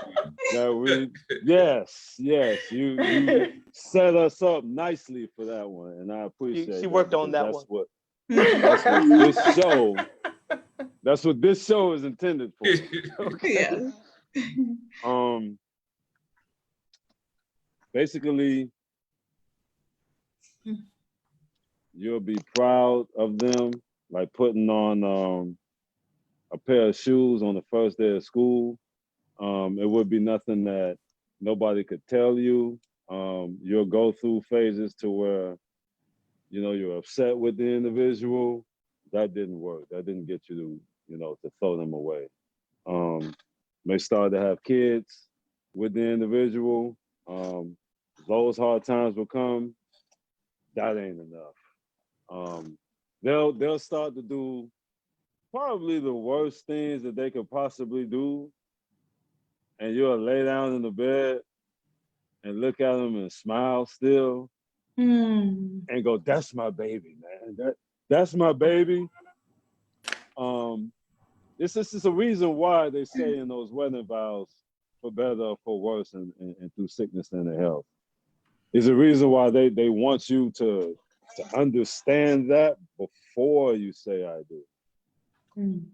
yes, you set us up nicely for that one, and I appreciate. She worked on that one. That's what this show is intended for. Okay. Basically, you'll be proud of them, like putting on a pair of shoes on the first day of school. It would be nothing that nobody could tell you. You'll go through phases to where, you're upset with the individual. That didn't work. That didn't get you to throw them away. May start to have kids with the individual. Those hard times will come. That ain't enough. They'll start to do probably the worst things that they could possibly do, and you'll lay down in the bed and look at them and smile still Mm. and go, that's my baby, man. That's my baby. This is a reason why they say in those wedding vows, for better or for worse, and through sickness and in health. Is a reason why they want you to understand that before you say I do. Mm.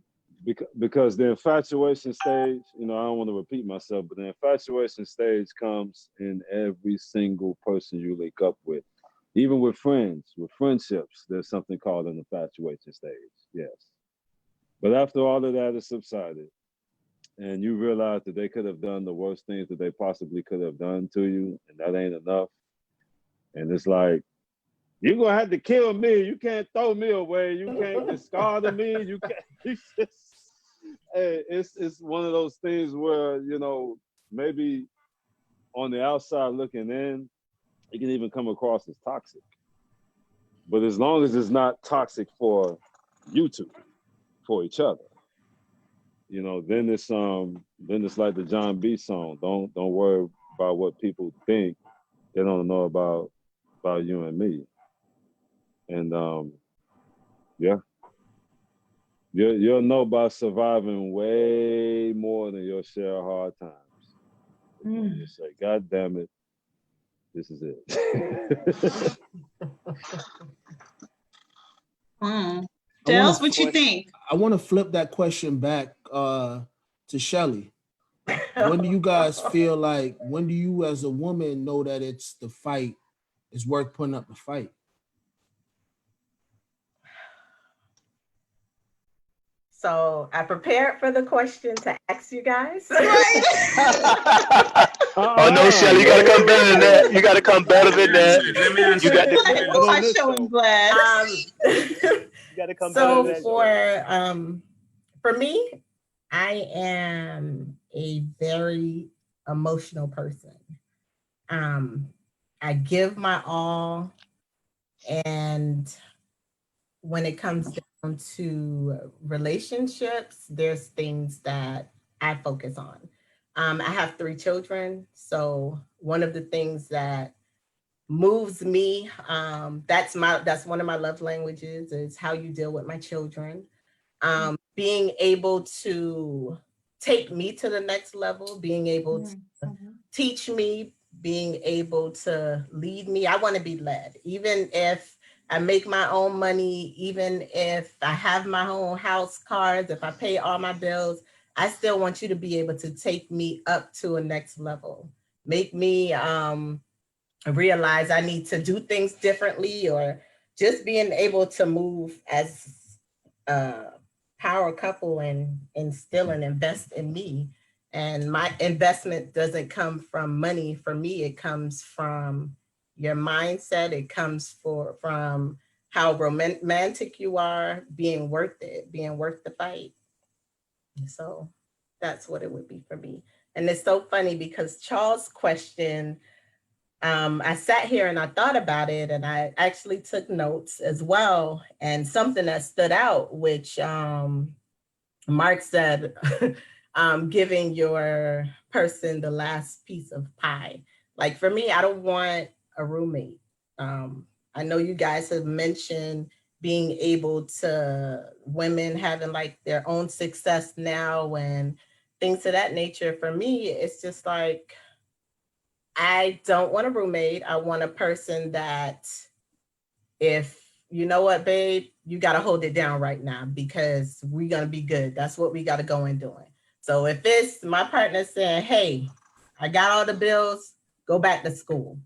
Because the infatuation stage, I don't want to repeat myself, but the infatuation stage comes in every single person you link up with. Even with friends, with friendships, there's something called an infatuation stage, yes. But after all of that is subsided, and you realize that they could have done the worst things that they possibly could have done to you, and that ain't enough. And it's like, you're gonna have to kill me. You can't throw me away. You can't discard me. You can't. It's one of those things where, maybe on the outside looking in, it can even come across as toxic. But as long as it's not toxic for you two, for each other, then it's like the John B song. Don't worry about what people think. They don't know about you and me. And yeah. You'll know by surviving way more than your share of hard times. You say, God damn it, this is it. Dels, what you think? I want to flip that question back to Shelly. When do you guys feel like, when do you as a woman know that it's the fight, it's worth putting up the fight? So I prepared for the question to ask you guys. Oh no, Shelly, you gotta come better than that. You gotta come better than that. Let me answer. You got What's showing Glad? You gotta come So better than that. for me, I am a very emotional person. I give my all, and when it comes down to relationships, there's things that I focus on. I have 3 children, so one of the things that moves me, that's one of my love languages, is how you deal with my children. Being able to take me to the next level, being able to teach me, being able to lead me. I want to be led, even if I make my own money, even if I have my own house, cars, if I pay all my bills, I still want you to be able to take me up to a next level. Make me realize I need to do things differently, or just being able to move as a power couple and still invest in me. And my investment doesn't come from money. For me, it comes from your mindset. It comes from how romantic you are, being worth it, being worth the fight. So that's what it would be for me. And it's so funny because Charles' question, I sat here and I thought about it, and I actually took notes as well. And something that stood out, which Mark said, giving your person the last piece of pie. Like for me, I don't want a roommate. I know you guys have mentioned being able to, women having like their own success now and things of that nature. For me, it's just like, I don't want a roommate. I want a person that, if you know what, babe, you got to hold it down right now because we're going to be good. That's what we got to go in doing. So if it's my partner saying, hey, I got all the bills, go back to school.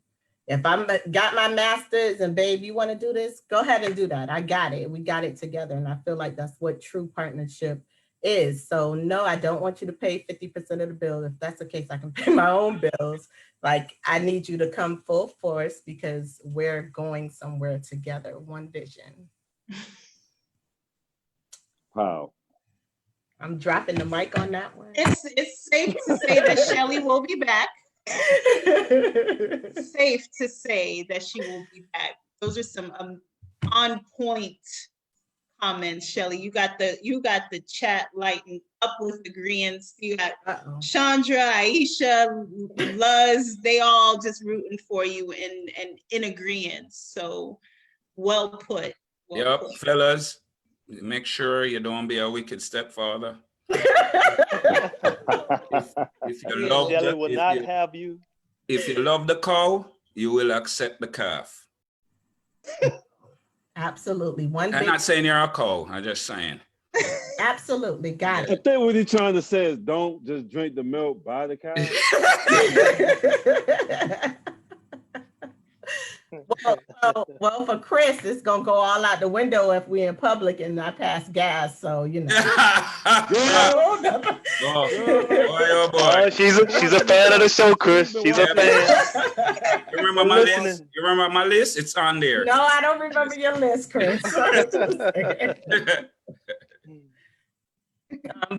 If I'm got my master's and babe, you want to do this, go ahead and do that. I got it. We got it together. And I feel like that's what true partnership is. So no, I don't want you to pay 50% of the bill. If that's the case, I can pay my own bills. Like, I need you to come full force because we're going somewhere together. One vision. Wow. I'm dropping the mic on that one. It's safe to say that Shelly will be back. Safe to say that she will be back. Those are some on point comments, Shelly. You got the chat lighting up with agreeance. You got Uh-oh. Chandra, Aisha, Luz, they all just rooting for you and in agreement. So well put. Well Yep, put. fellas, make sure you don't be a wicked stepfather. If you love Shelly the, will not have you. if you love the cow, you will accept the calf. Absolutely. One I'm big, not saying you're a cow. I'm just saying. absolutely. Got I it. think what he's trying to say is don't just drink the milk by the cow. Well, for Chris, it's gonna go all out the window if we're in public and I pass gas. So you know. Oh boy, oh boy. Oh, she's a fan of the show, Chris. She's a fan. You remember my list? You remember my list? It's on there. No, I don't remember your list, Chris.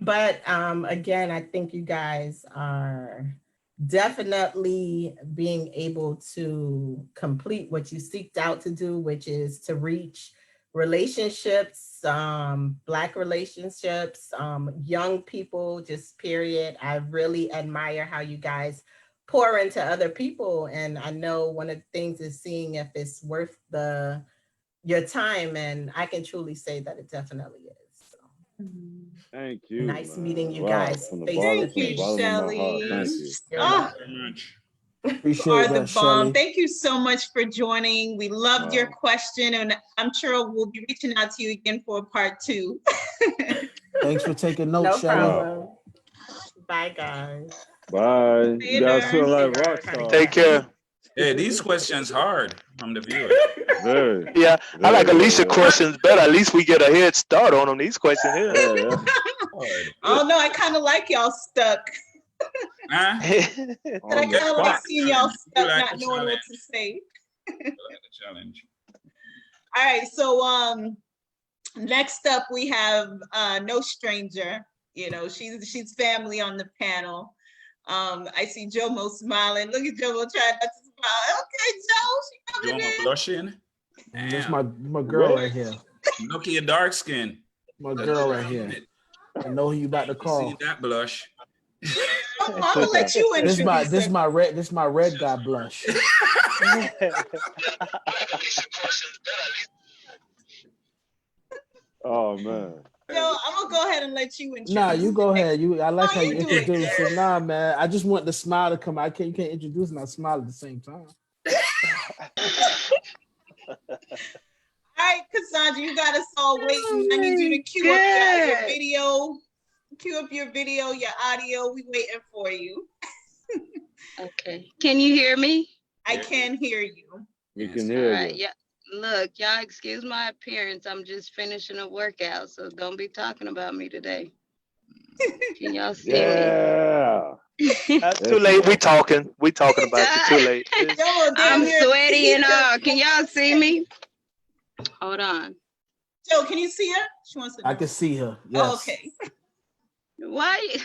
But again, I think you guys are definitely being able to complete what you seeked out to do, which is to reach relationships, Black relationships, young people, just period. I really admire how you guys pour into other people. And I know one of the things is seeing if it's worth your time. And I can truly say that it definitely is. So. Thank you. Nice man. meeting you Wow, guys. from the Face bottom, to from the face. bottom of my heart. Shelly. Thank you. Oh, Very much. you Appreciate are the that, bomb. Shelly. Thank you so much for joining. We loved your Wow. question, and I'm sure we'll be reaching out to you again for a part 2. Thanks for taking No notes, Shelly. problem. Bye, guys. Bye. You guys Later. feel like rock stars. Take care. Hey, these questions hard from the viewer. Very. Yeah, I like Very, Alicia very. questions better. At least we get a head start on them. These questions here. Yeah, yeah. Hard. Oh no, I kind of like y'all stuck. Huh? And I On the kind of like spot. seeing y'all stuck, like not the knowing what challenge. to say. I like the challenge. All right, so next up we have no stranger. You know, she's family on the panel. I see Jomo smiling. Look at Jomo trying not to smile. Okay, Joe, she You coming want in. blushing? That's Damn. my girl What? right here. Look at your dark skin. My girl right here. I know who you about to You call. see that blush? I'm gonna let you This introduce her. my red guy blush. Oh man. Joe, I'm gonna go ahead and let you introduce. Nah, you go ahead. I like Oh, how you you do it. introduce it. Nah, man. I just want the smile to come out. You can't introduce and not smile at the same time. All right, Cassandra, you got us all waiting. I need you to cue up your video. Cue up your video, your audio. We waiting for you. Okay. Can you hear me? I can hear you. We Yes. can All hear right. you. Yeah. Look, y'all excuse my appearance. I'm just finishing a workout, so don't be talking about me today. Can y'all see Yeah. That's too late. We talking about you. Too late. me? Joe, I'm damn near- sweaty and all. Can y'all see me? Hold on. Joe, can you see her? She wants to know. I can see her. Yes. Oh, okay. Why?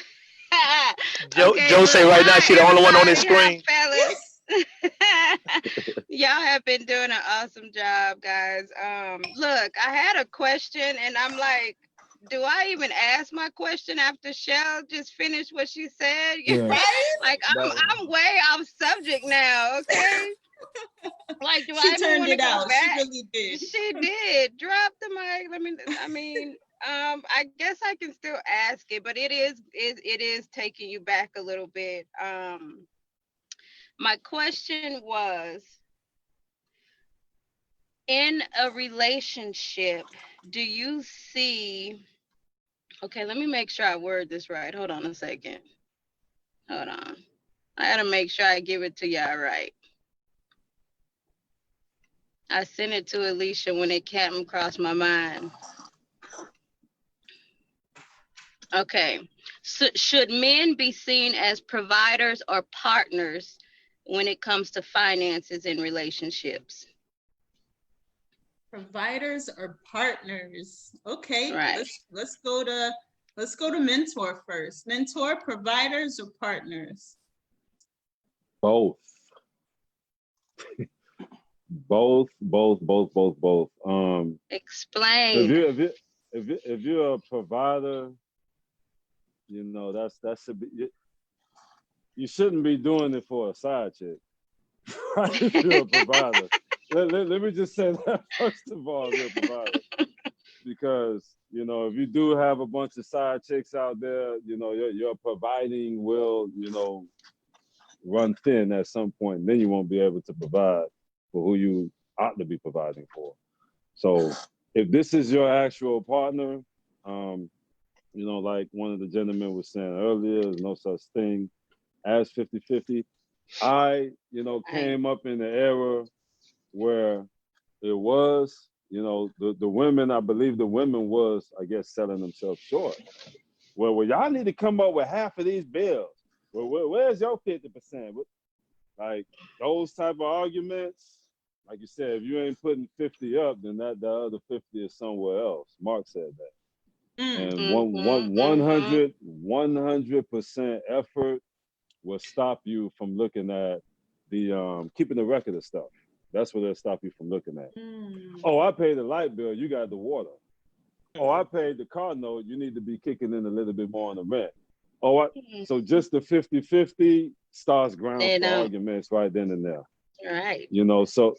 Joe say right now she the only one on his everybody, screen. fellas. Y'all have been doing an awesome job, guys. Look, I had a question and I'm like, do I even ask my question after Shell just finished what she said? Yeah. Like I'm way off subject now, okay? Like, do I She even turned want to it go out. back? She really did. She did. Drop the mic. I guess I can still ask it, but it is taking you back a little bit. My question was, in a relationship, do you see, okay, let me make sure I word this right. Hold on a second. Hold on. I gotta make sure I give it to y'all right. I sent it to Alicia when it came across my mind. Okay. So should men be seen as providers or partners when it comes to finances in relationships? Providers or partners? Okay, Right. let's go to mentor first. Mentor, providers or partners? Both. both. Explain. if you're a provider, you know that should be. You shouldn't be doing it for a side chick. Right? If you're a provider, let me just say that first of all, if you're a provider, because you know if you do have a bunch of side chicks out there, you know your providing will run thin at some point, and then you won't be able to provide for who you ought to be providing for. So if this is your actual partner, you know, like one of the gentlemen was saying earlier, there's no such thing as 50-50. I, you know, came up in the era where it was, you know, the women, I believe the women was, I guess, selling themselves short. Well, y'all need to come up with half of these bills. Well, where's your 50%? Like those type of arguments, like you said, if you ain't putting 50 up, then the other 50 is somewhere else. Mark said that. And 100% effort will stop you from looking at the keeping the record of stuff. That's what it'll stop you from looking at. Oh, I paid the light bill, you got the water. Oh, I paid the car note, you need to be kicking in a little bit more on the rent. Oh, so just the 50-50 starts grounds for arguments right then and there. Right. You know, so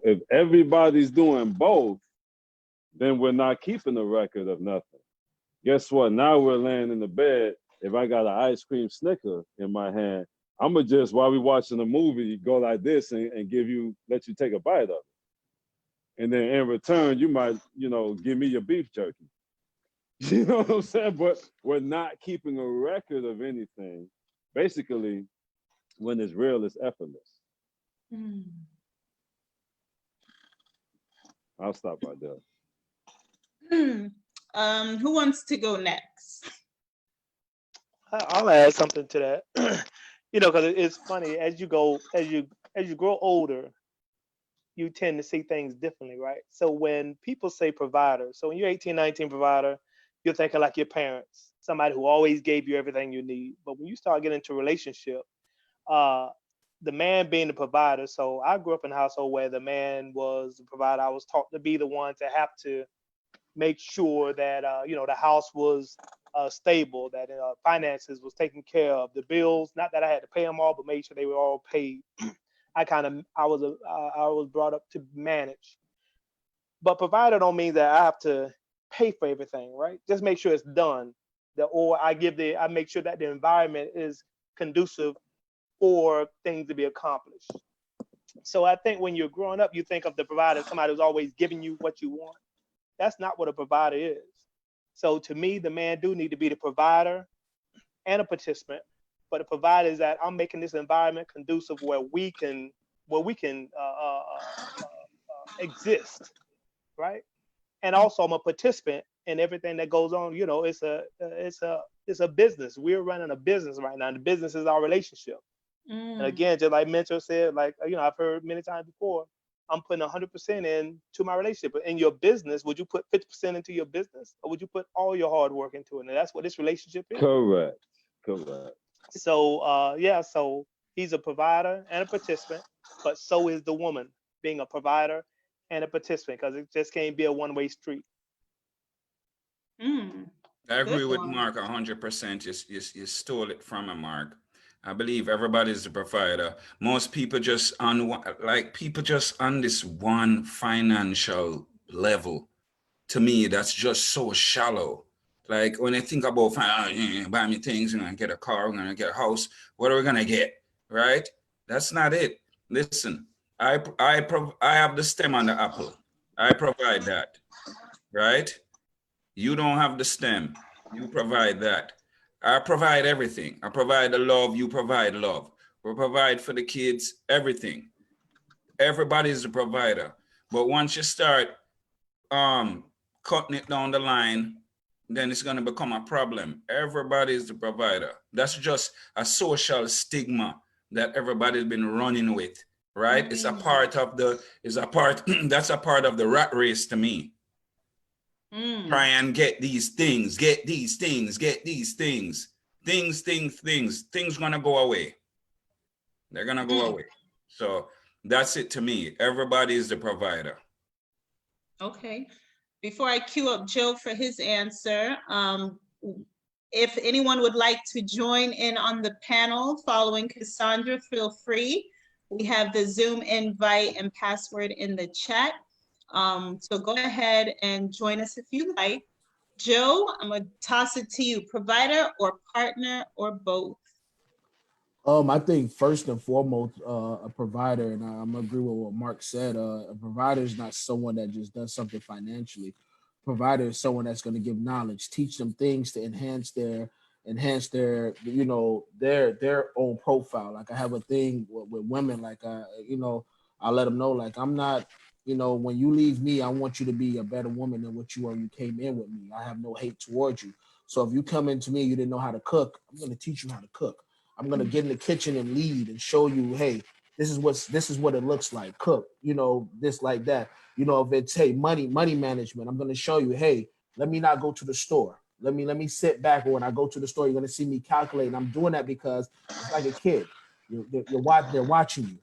if everybody's doing both, then we're not keeping a record of nothing. Guess what? Now we're laying in the bed. If I got an ice cream Snicker in my hand, I'm gonna just, while we watching a movie, go like this and let you take a bite of it. And then in return, you might, you know, give me your beef jerky. You know what I'm saying? But we're not keeping a record of anything. Basically, when it's real, it's effortless. I'll stop right there. Who wants to go next? I'll add something to that. You know, because it's funny as you grow older, you tend to see things differently, right? So when people say provider, so when you're 18, 19 provider, you're thinking like your parents, somebody who always gave you everything you need. But when you start getting into a relationship, the man being the provider. So I grew up in a household where the man was the provider. I was taught to be the one to have to make sure that you know, the house was stable, that finances was taken care of, the bills. Not that I had to pay them all, but made sure they were all paid. I was brought up to manage. But provider don't mean that I have to pay for everything, right? Just make sure it's done. I make sure that the environment is conducive for things to be accomplished. So I think when you're growing up, you think of the provider as somebody who's always giving you what you want. That's not what a provider is. So to me, the man do need to be the provider and a participant. But the provider is that I'm making this environment conducive where we can exist, right? And also I'm a participant in everything that goes on. You know, it's a business. We're running a business right now. And the business is our relationship. And again, just like Mentor said, like, you know, I've heard many times before, I'm putting 100% into my relationship. But in your business, would you put 50% into your business, or would you put all your hard work into it? And that's what this relationship is. Correct. So so he's a provider and a participant, but so is the woman being a provider and a participant, because it just can't be a one-way street. I agree with Mark 100%. You stole it from him, Mark. I believe everybody's a provider. Most people just on this one financial level. To me, that's just so shallow. Like when I think about buy me things, and I get a car, we're gonna get a house. What are we gonna get? Right? That's not it. Listen, I have the stem on the apple. I provide that. Right? You don't have the stem. You provide that. I provide everything. I provide the love, you provide love. We provide for the kids, everything. Everybody's a provider. But once you start cutting it down the line, then it's gonna become a problem. Everybody's the provider. That's just a social stigma that everybody's been running with, right? It's a part of that's a part of the rat race to me. Try and get these things, get these things. Things gonna go away. They're gonna go away. So that's it to me. Everybody is the provider. Okay. before I queue up Joe for his answer, if anyone would like to join in on the panel following Cassandra, feel free. We have the Zoom invite and password in the chat. So go ahead and join us if you like. Joe, I'm gonna toss it to you. Provider or partner or both? I think first and foremost, a provider, and I'm gonna agree with what Mark said. A provider is not someone that just does something financially. Provider is someone that's going to give knowledge, teach them things to enhance their, you know, their own profile. Like I have a thing with women, like you know, I let them know, like I'm not, you know, when you leave me, I want you to be a better woman than what you were when you came in with me. I have no hate towards you. So if you come into me, you didn't know how to cook, I'm going to teach you how to cook. I'm going to get in the kitchen and lead and show you, hey, this is what it looks like. Cook, you know, this like that. You know, if it's, hey, money management, I'm going to show you, hey, let me not go to the store. Let me sit back, or when I go to the store, you're going to see me calculate. I'm doing that because it's like a kid. They're watching you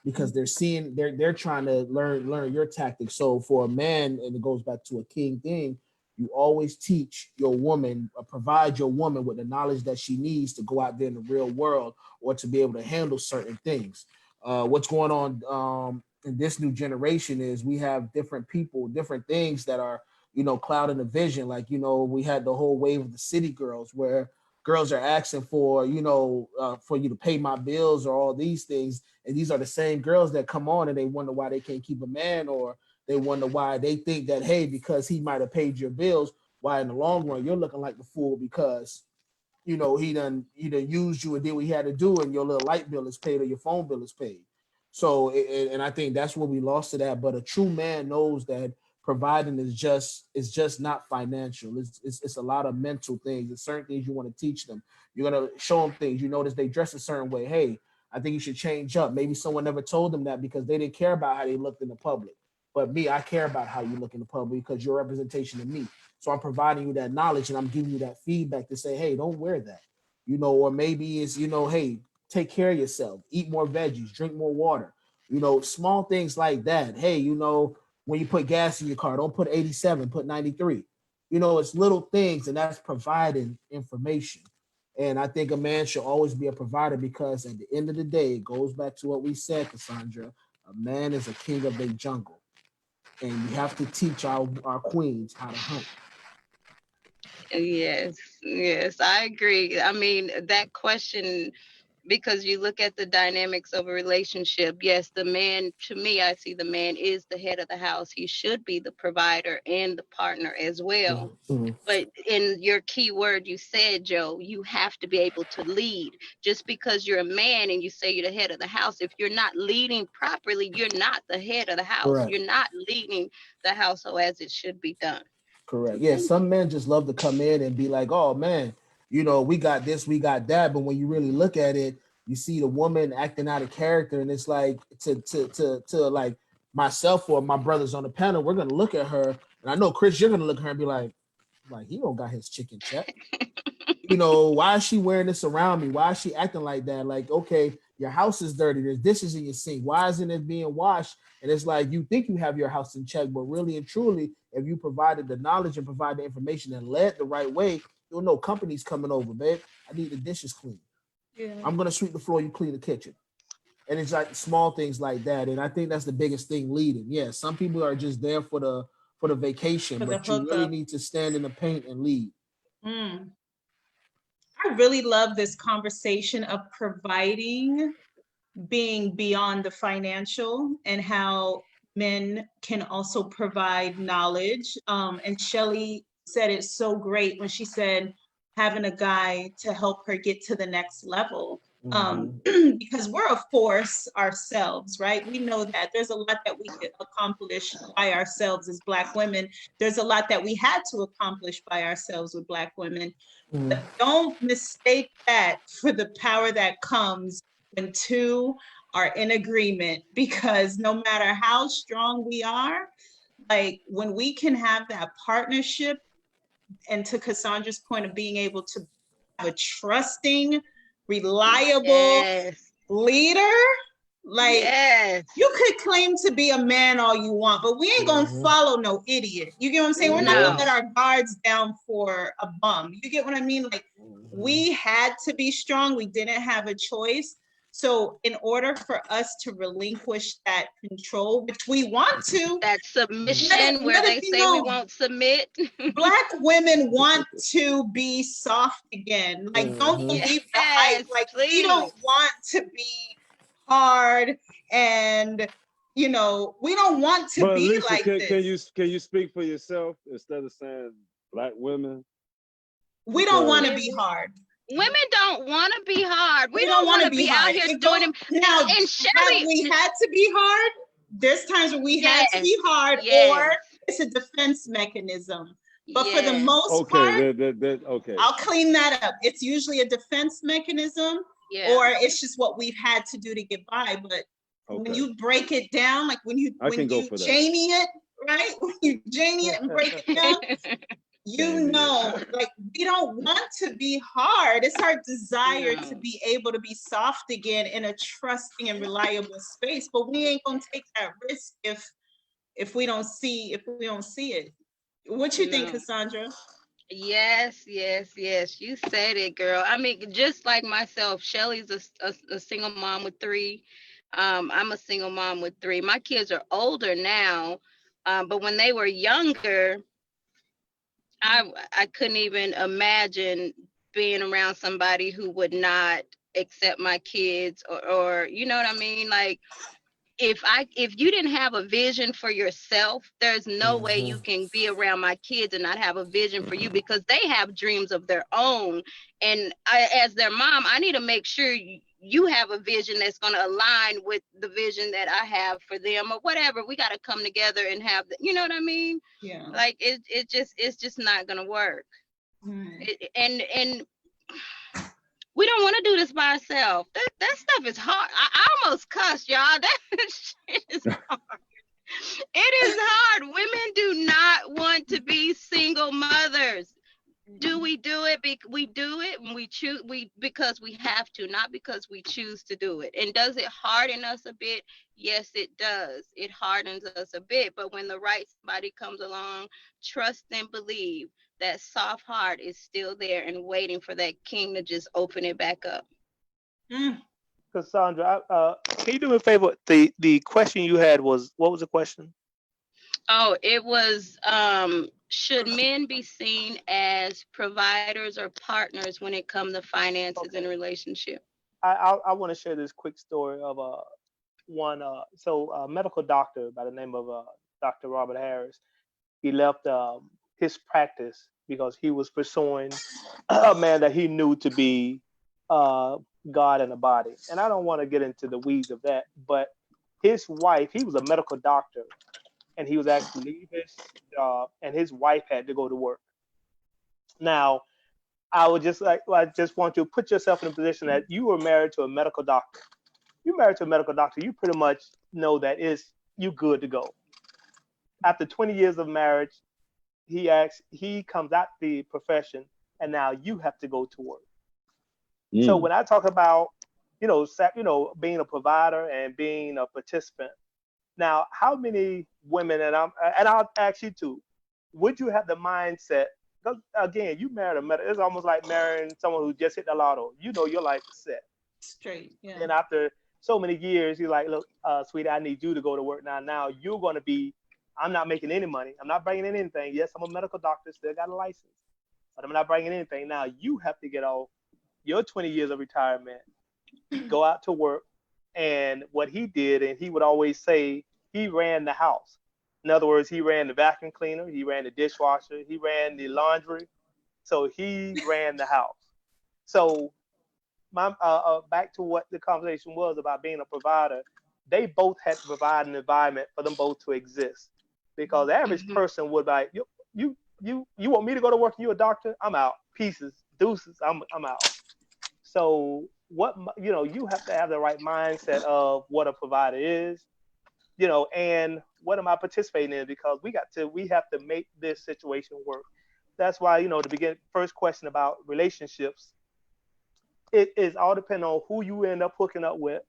because they're seeing, they're trying to learn your tactics. So for a man, and it goes back to a king thing, you always teach your woman, provide your woman with the knowledge that she needs to go out there in the real world or to be able to handle certain things. What's going on in this new generation is we have different people, different things that are, you know, clouding the vision. Like, you know, we had the whole wave of the city girls where girls are asking for, you know, for you to pay my bills or all these things. And these are the same girls that come on and they wonder why they can't keep a man, or they wonder why they think that, hey, because he might have paid your bills, why in the long run you're looking like the fool because, you know, he done used you and did what he had to do, and your little light bill is paid or your phone bill is paid. So, and I think that's where we lost it at. But a true man knows that providing is just not financial. It's a lot of mental things. There's certain things you want to teach them. You're gonna show them things. You notice they dress a certain way. Hey, I think you should change up. Maybe someone never told them that because they didn't care about how they looked in the public. But me, I care about how you look in the public because you're a representation of me. So I'm providing you that knowledge and I'm giving you that feedback to say, hey, don't wear that. You know, or maybe it's, you know, hey, take care of yourself, eat more veggies, drink more water, you know, small things like that. Hey, you know, when you put gas in your car, don't put 87, put 93. You know, it's little things, and that's providing information. And I think a man should always be a provider because at the end of the day, it goes back to what we said, Cassandra, a man is a king of the jungle. And we have to teach our queens how to hunt. Yes, I agree. I mean, that question, because you look at the dynamics of a relationship. Yes, the man, to me, I see the man is the head of the house. He should be the provider and the partner as well. Mm-hmm. But in your key word, you said, Joe, you have to be able to lead. Just because you're a man and you say you're the head of the house, if you're not leading properly, you're not the head of the house. Correct. You're not leading the household as it should be done. Correct. Yeah, some men just love to come in and be like, oh man, you know, we got this, we got that. But when you really look at it, you see the woman acting out of character, and it's like to like myself or my brothers on the panel, we're gonna look at her, and I know Chris, you're gonna look at her and be like he don't got his chicken check. You know, why is she wearing this around me? Why is she acting like that? Like, okay, your house is dirty. There's dishes in your sink. Why isn't it being washed? And it's like you think you have your house in check, but really and truly, if you provided the knowledge and provide the information and led the right way, you'll know company's coming over, babe. I need the dishes clean. Yeah. I'm gonna sweep the floor, you clean the kitchen. And it's like small things like that. And I think that's the biggest thing leading. Yeah, some people are just there for the vacation, but you really need to stand in the paint and lead. I really love this conversation of providing being beyond the financial and how men can also provide knowledge. And Shelly said it so great when she said having a guy to help her get to the next level. Because we're a force ourselves, right? We know that there's a lot that we could accomplish by ourselves as Black women. There's a lot that we had to accomplish by ourselves with Black women. But don't mistake that for the power that comes when two are in agreement, because no matter how strong we are, like when we can have that partnership, and to Cassandra's point of being able to have a trusting, reliable leader, Like, Yes. you could claim to be a man all you want, but we ain't gonna follow no idiot. You get what I'm saying? We're not gonna let our guards down for a bum. You get what I mean? Like, we had to be strong. We didn't have a choice. So in order for us to relinquish that control, which we want to, that submission where they say we won't submit. Black women want to be soft again. Like, don't believe the hype. Like, we don't want to be hard, and we don't want to But be Lisa, like this. can you speak for yourself instead of saying Black women? We don't want to be hard. Women don't want to be hard. We don't don't want to be out here doing them. Now, and Shelly, we had to be hard. There's times when we had to be hard, or it's a defense mechanism. But for the most part, okay, I'll clean that up. It's usually a defense mechanism, or it's just what we've had to do to get by. But when you break it down, like when you Janie it, right? When you Janie it and break it down, like, we don't want to be hard. It's our desire to be able to be soft again in a trusting and reliable space. But we ain't gonna take that risk if we don't see it. What you think, Cassandra? Yes. You said it, girl. I mean, just like myself, Shelly's a single mom with 3. I'm a single mom with 3. My kids are older now, but when they were younger, I couldn't even imagine being around somebody who would not accept my kids or you know what I mean? Like, if you didn't have a vision for yourself, there's no way you can be around my kids and not have a vision for you, because they have dreams of their own. And as their mom, I need to make sure you have a vision that's going to align with the vision that I have for them, or whatever. We got to come together and have you know what I mean? Yeah. Like, it's just not going to work. And we don't want to do this by ourselves. That stuff is hard. I almost cussed, y'all. That shit is hard. It is hard. Women do not want to be single mothers. Do we do it? We do it and we choose because we have to, not because we choose to do it. And does it harden us a bit? Yes, it does. It hardens us a bit. But when the right somebody comes along, trust and believe that soft heart is still there and waiting for that king to just open it back up. Cassandra, can you do me a favor? The question you had was, what was the question? Oh, it was, should men be seen as providers or partners when it comes to finances in a relationship? I want to share this quick story of a medical doctor by the name of Dr. Robert Harris. He left his practice because he was pursuing a man that he knew to be God in a body. And I don't want to get into the weeds of that, but his wife, he was a medical doctor, and he was actually leaving his job, and his wife had to go to work. Now, I just want you to put yourself in a position that you were married to a medical doctor. You're married to a medical doctor, you pretty much know that you good to go. After 20 years of marriage, he comes out the profession, and now you have to go to work. So when I talk about, being a provider and being a participant, now how many women, and I'll ask you too, would you have the mindset? Because again, you married a medical. It's almost like marrying someone who just hit the lotto. You know your life is set straight. Yeah. And after so many years, you're like, look, sweetie, I need you to go to work now. Now you're going to be. I'm not making any money. I'm not bringing in anything. Yes, I'm a medical doctor, still got a license, but I'm not bringing anything. Now you have to get off your 20 years of retirement, go out to work. And what he did, and he would always say, he ran the house. In other words, he ran the vacuum cleaner, he ran the dishwasher, he ran the laundry. So he ran the house. So back to what the conversation was about being a provider, they both had to provide an environment for them both to exist. Because the average person would be like, you want me to go to work and you a doctor? I'm out. Pieces, deuces, I'm out. So you have to have the right mindset of what a provider is, and what am I participating in? Because we have to make this situation work. That's why, the first question about relationships, it is all depending on who you end up hooking up with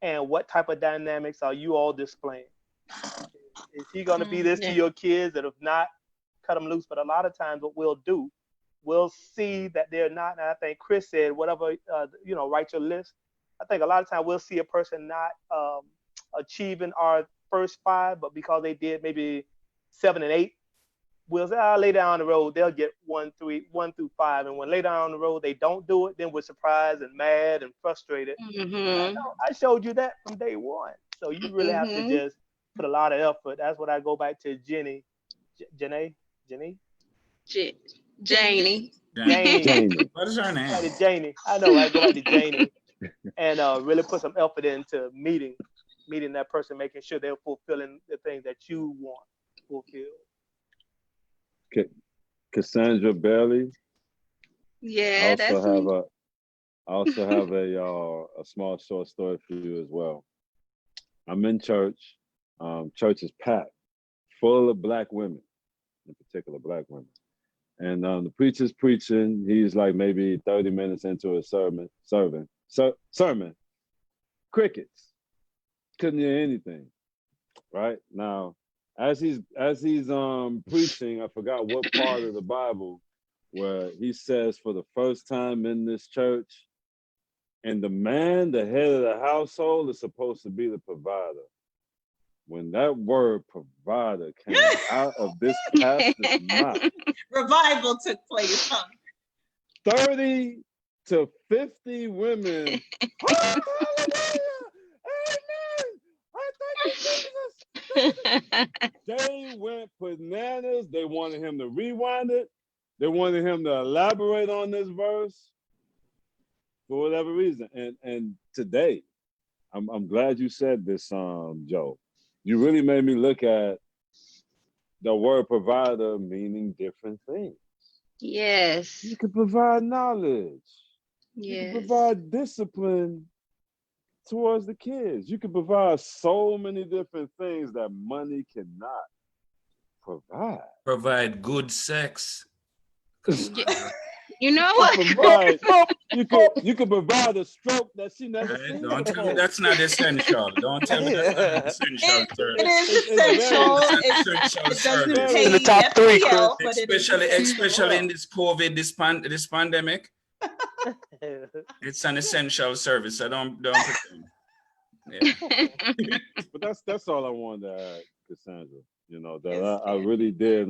and what type of dynamics are you all displaying? Is he going to be this to your kids? That if not, cut them loose. But a lot of times what we'll do, we'll see that they're not, and I think Chris said, whatever, write your list. I think a lot of times we'll see a person not achieving our first 5, but because they did maybe 7 and 8, we'll say, later down the road, they'll get 1 through 5. And when later down the road, they don't do it, then we're surprised and mad and frustrated. I showed you that from day one. So you really have to just put a lot of effort. That's what I go back to Janie. Janie. What is her name? Janie. I know. I go back to Janie and really put some effort into meeting that person, making sure they're fulfilling the things that you want fulfilled. Cassandra Bailey. Yeah, I also have a small short story for you as well. I'm in church. Church is packed, full of Black women, in particular Black women. And the preacher's preaching. He's like maybe 30 minutes into a sermon. Crickets. Couldn't hear anything. Right now, as he's preaching, I forgot what part of the Bible where he says, for the first time in this church, and the man, the head of the household, is supposed to be the provider. When that word provider came out of this pastor's mouth, revival took place, huh? 30 to 50 women. Hallelujah! Amen! I thank you, Jesus. They went bananas. They wanted him to rewind it. They wanted him to elaborate on this verse for whatever reason. And today, I'm glad you said this, Joe. You really made me look at the word provider meaning different things. Yes. You can provide knowledge. Yes. You can provide discipline towards the kids. You can provide so many different things that money cannot provide. Provide good sex. You know what? You can provide a stroke that she never seen. Don't tell me that's not essential. Don't tell me that's not essential. It is essential. It doesn't pay in the top 3, FPL, Chris. but Especially in this COVID, this pandemic. It's an essential service. I don't pretend. Yeah. But that's all I wanted to add, Cassandra. You know, that I really did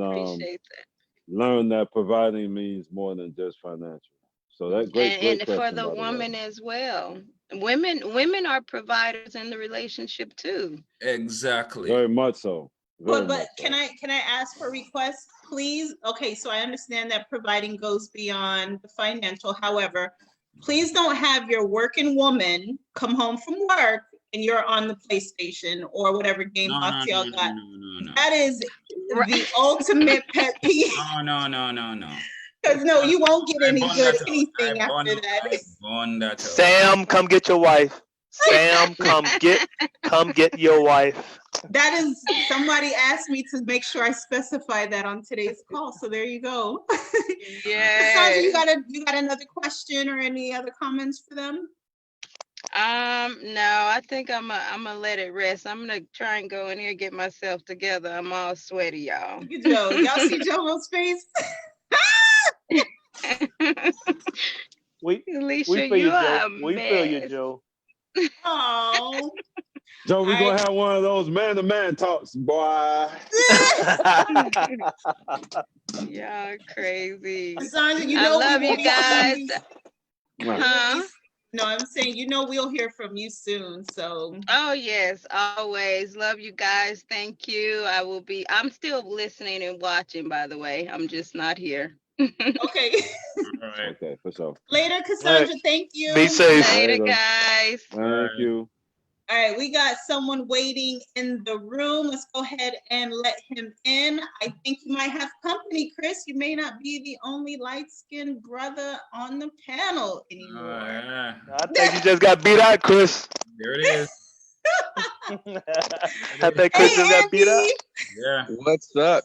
learn that providing means more than just financial. So that great and question, for the woman as well. Women are providers in the relationship too. Exactly. Very much so. But can I ask for requests, please? Okay, so I understand that providing goes beyond the financial. However, please don't have your working woman come home from work and you're on the PlayStation or whatever game box y'all got. No. That is the ultimate pet peeve. No. Because no, you won't get any good anything after that. Sam, come get your wife. Sam, come get your wife. That is, somebody asked me to make sure I specify that on today's call. So there you go. Yeah. Sandra, you got another question or any other comments for them? No, I think I'm gonna let it rest. I'm gonna try and go in here and get myself together. I'm all sweaty, y'all. Look at Joe. Y'all see Joe's face? We feel you, Joe. We feel you, Joe. Oh. Joe, we're gonna have one of those man-to-man talks, boy. Y'all crazy. Sandra, I love you guys. Huh? No, I'm saying, we'll hear from you soon. So. Oh yes, always. Love you guys. Thank you. I'm still listening and watching, by the way. I'm just not here. Okay. All right. Okay, for sure. Later, Cassandra. Thank you. Be safe. Later, guys. Thank you. All right, we got someone waiting in the room. Let's go ahead and let him in. I think you might have company, Chris. You may not be the only light-skinned brother on the panel anymore. Yeah. I think you just got beat out, Chris. There it is. I think Chris just got beat out. Yeah. What's up?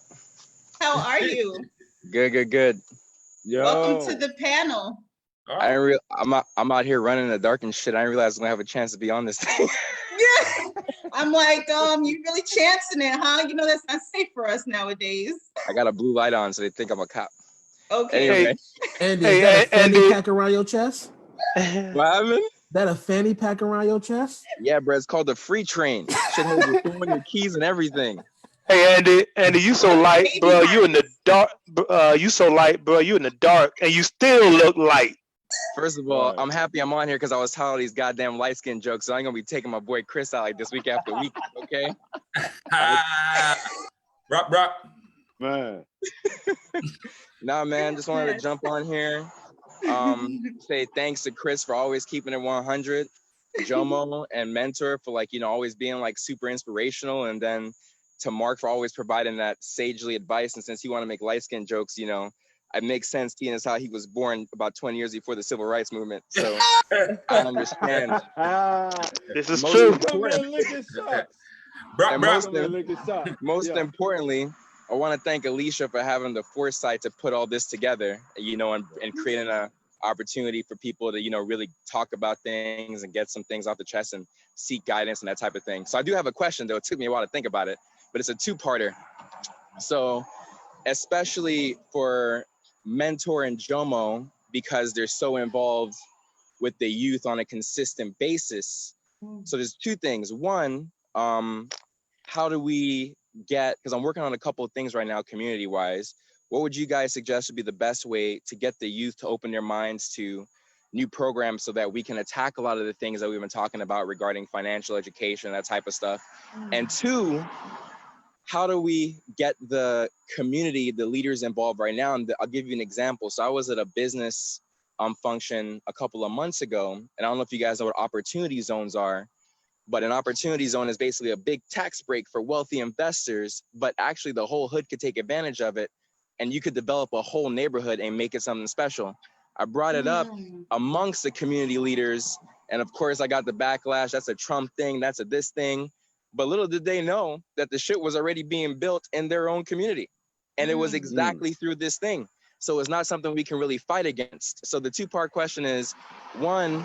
How are you? Good. Welcome to the panel. I'm out here running in the dark and shit. I didn't realize I was gonna have a chance to be on this thing. Yeah. I'm like, you really chancing it, huh? You know, that's not safe for us nowadays. I got a blue light on, so they think I'm a cop. Okay. Anyway. Andy, is that a fanny pack around your chest? What happened? That a fanny pack around your chest? Yeah, bro. It's called the free train. Shit holds your phone, your keys, and everything. Hey Andy, you so light, bro. You in the dark. You so light, bro. You in the dark, and you still look light. First of all, I'm happy I'm on here because I was tired of these goddamn light skin jokes. So I ain't gonna be taking my boy Chris out like this week after week. Okay. Rock. Man. Nah, man. Just wanted to jump on here. Say thanks to Chris for always keeping it 100. Jomo and Mentor for always being super inspirational, and then to Mark for always providing that sagely advice. And since you want to make light skin jokes, it makes sense seeing as how he was born about 20 years before the civil rights movement. So I understand. This is true. Most importantly, I want to thank Alicia for having the foresight to put all this together, and creating an opportunity for people to, really talk about things and get some things off the chest and seek guidance and that type of thing. So I do have a question, though. It took me a while to think about it, but it's a two-parter. So especially for Mentor and Jomo, because they're so involved with the youth on a consistent basis. So there's two things. One, how do we because I'm working on a couple of things right now, community-wise. What would you guys suggest would be the best way to get the youth to open their minds to new programs so that we can attack a lot of the things that we've been talking about regarding financial education, that type of stuff? And two, how do we get the community, the leaders involved right now? And I'll give you an example. So I was at a business function a couple of months ago, and I don't know if you guys know what opportunity zones are, but an opportunity zone is basically a big tax break for wealthy investors, but actually the whole hood could take advantage of it, and you could develop a whole neighborhood and make it something special. I brought it up amongst the community leaders, and of course I got the backlash. That's a Trump thing, that's a this thing. But little did they know that the shit was already being built in their own community. And it was exactly through this thing. So it's not something we can really fight against. So the two-part question is, one,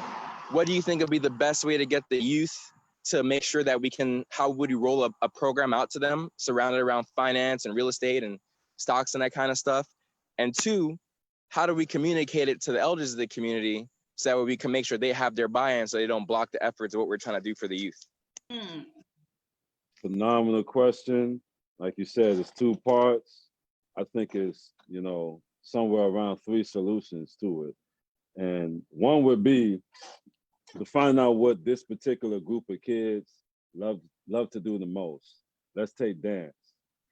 what do you think would be the best way to get the youth to make sure that how would you roll a program out to them surrounded around finance and real estate and stocks and that kind of stuff? And two, how do we communicate it to the elders of the community so that way we can make sure they have their buy-in so they don't block the efforts of what we're trying to do for the youth? Phenomenal question. Like you said, it's two parts. I think it's, somewhere around 3 solutions to it. And one would be to find out what this particular group of kids love to do the most. Let's take dance,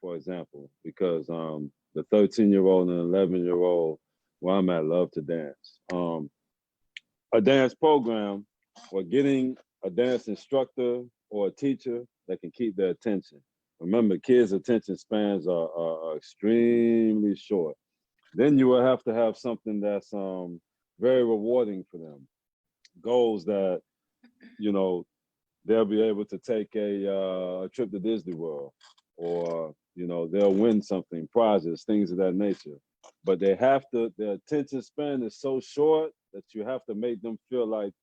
for example, because the 13-year-old and 11-year-old where I'm at love to dance. A dance program or getting a dance instructor or a teacher that can keep their attention. Remember, kids' attention spans are extremely short. Then you will have to have something that's very rewarding for them. Goals that, they'll be able to take a trip to Disney World, or, they'll win something, prizes, things of that nature. But their attention span is so short that you have to make them feel like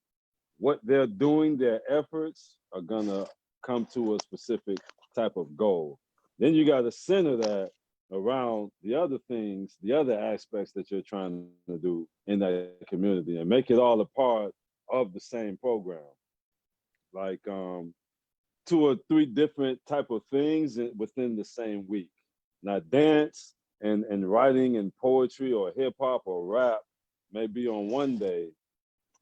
what they're doing, their efforts are gonna come to a specific type of goal. Then you got to center that around the other things, the other aspects that you're trying to do in that community, and make it all a part of the same program. Like 2 or 3 different type of things within the same week. Now dance and writing and poetry or hip hop or rap may be on one day,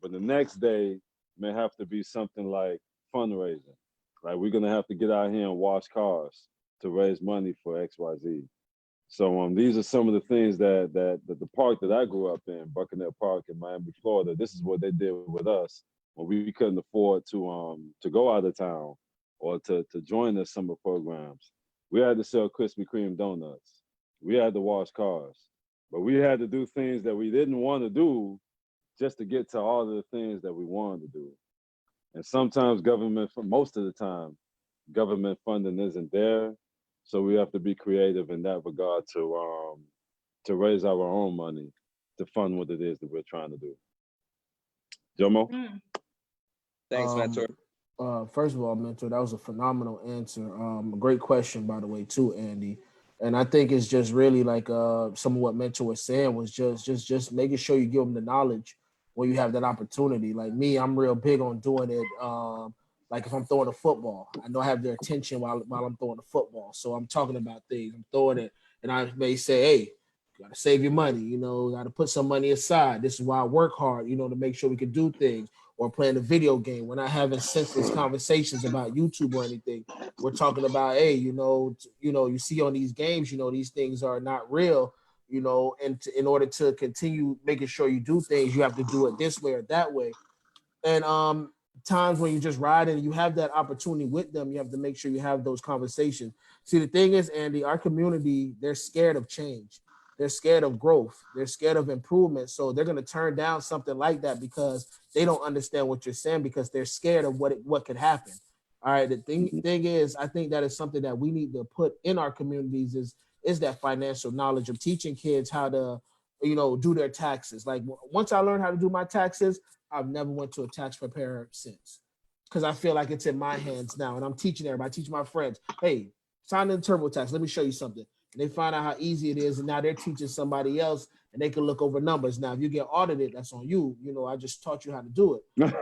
but the next day may have to be something like fundraising. Like we're gonna have to get out here and wash cars to raise money for XYZ. So these are some of the things that the park that I grew up in, Buccaneer Park in Miami, Florida, this is what they did with us when we couldn't afford to go out of town or to join the summer programs. We had to sell Krispy Kreme donuts. We had to wash cars, but we had to do things that we didn't want to do just to get to all of the things that we wanted to do. And sometimes most of the time, government funding isn't there. So we have to be creative in that regard to raise our own money to fund what it is that we're trying to do. Jomo? Thanks, Mentor. First of all, Mentor, that was a phenomenal answer. A great question, by the way, too, Andy. And I think it's just really like some of what Mentor was saying was just making sure you give them the knowledge when you have that opportunity. Like me, I'm real big on doing it. Like if I'm throwing a football, I know I have their attention while I'm throwing the football. So I'm talking about things. I'm throwing it, and I may say, "Hey, you gotta save your money. You know, gotta put some money aside. This is why I work hard. You know, to make sure we can do things." Or playing a video game. We're not having senseless conversations about YouTube or anything. We're talking about, hey, you see on these games, these things are not real, and in order to continue making sure you do things, you have to do it this way or that way. And times when you just ride and you have that opportunity with them, you have to make sure you have those conversations. See, the thing is, Andy, our community, they're scared of change. They're scared of growth. They're scared of improvement. So they're going to turn down something like that because they don't understand what you're saying, because they're scared of what could happen. All right. The thing is, I think that is something that we need to put in our communities is that financial knowledge of teaching kids how to, do their taxes. Like once I learned how to do my taxes, I've never went to a tax preparer since, because I feel like it's in my hands now. And I'm teaching everybody, I teach my friends, hey, sign in TurboTax. Let me show you something. And they find out how easy it is, and now they're teaching somebody else, and they can look over numbers. Now, if you get audited, that's on you. I just taught you how to do it.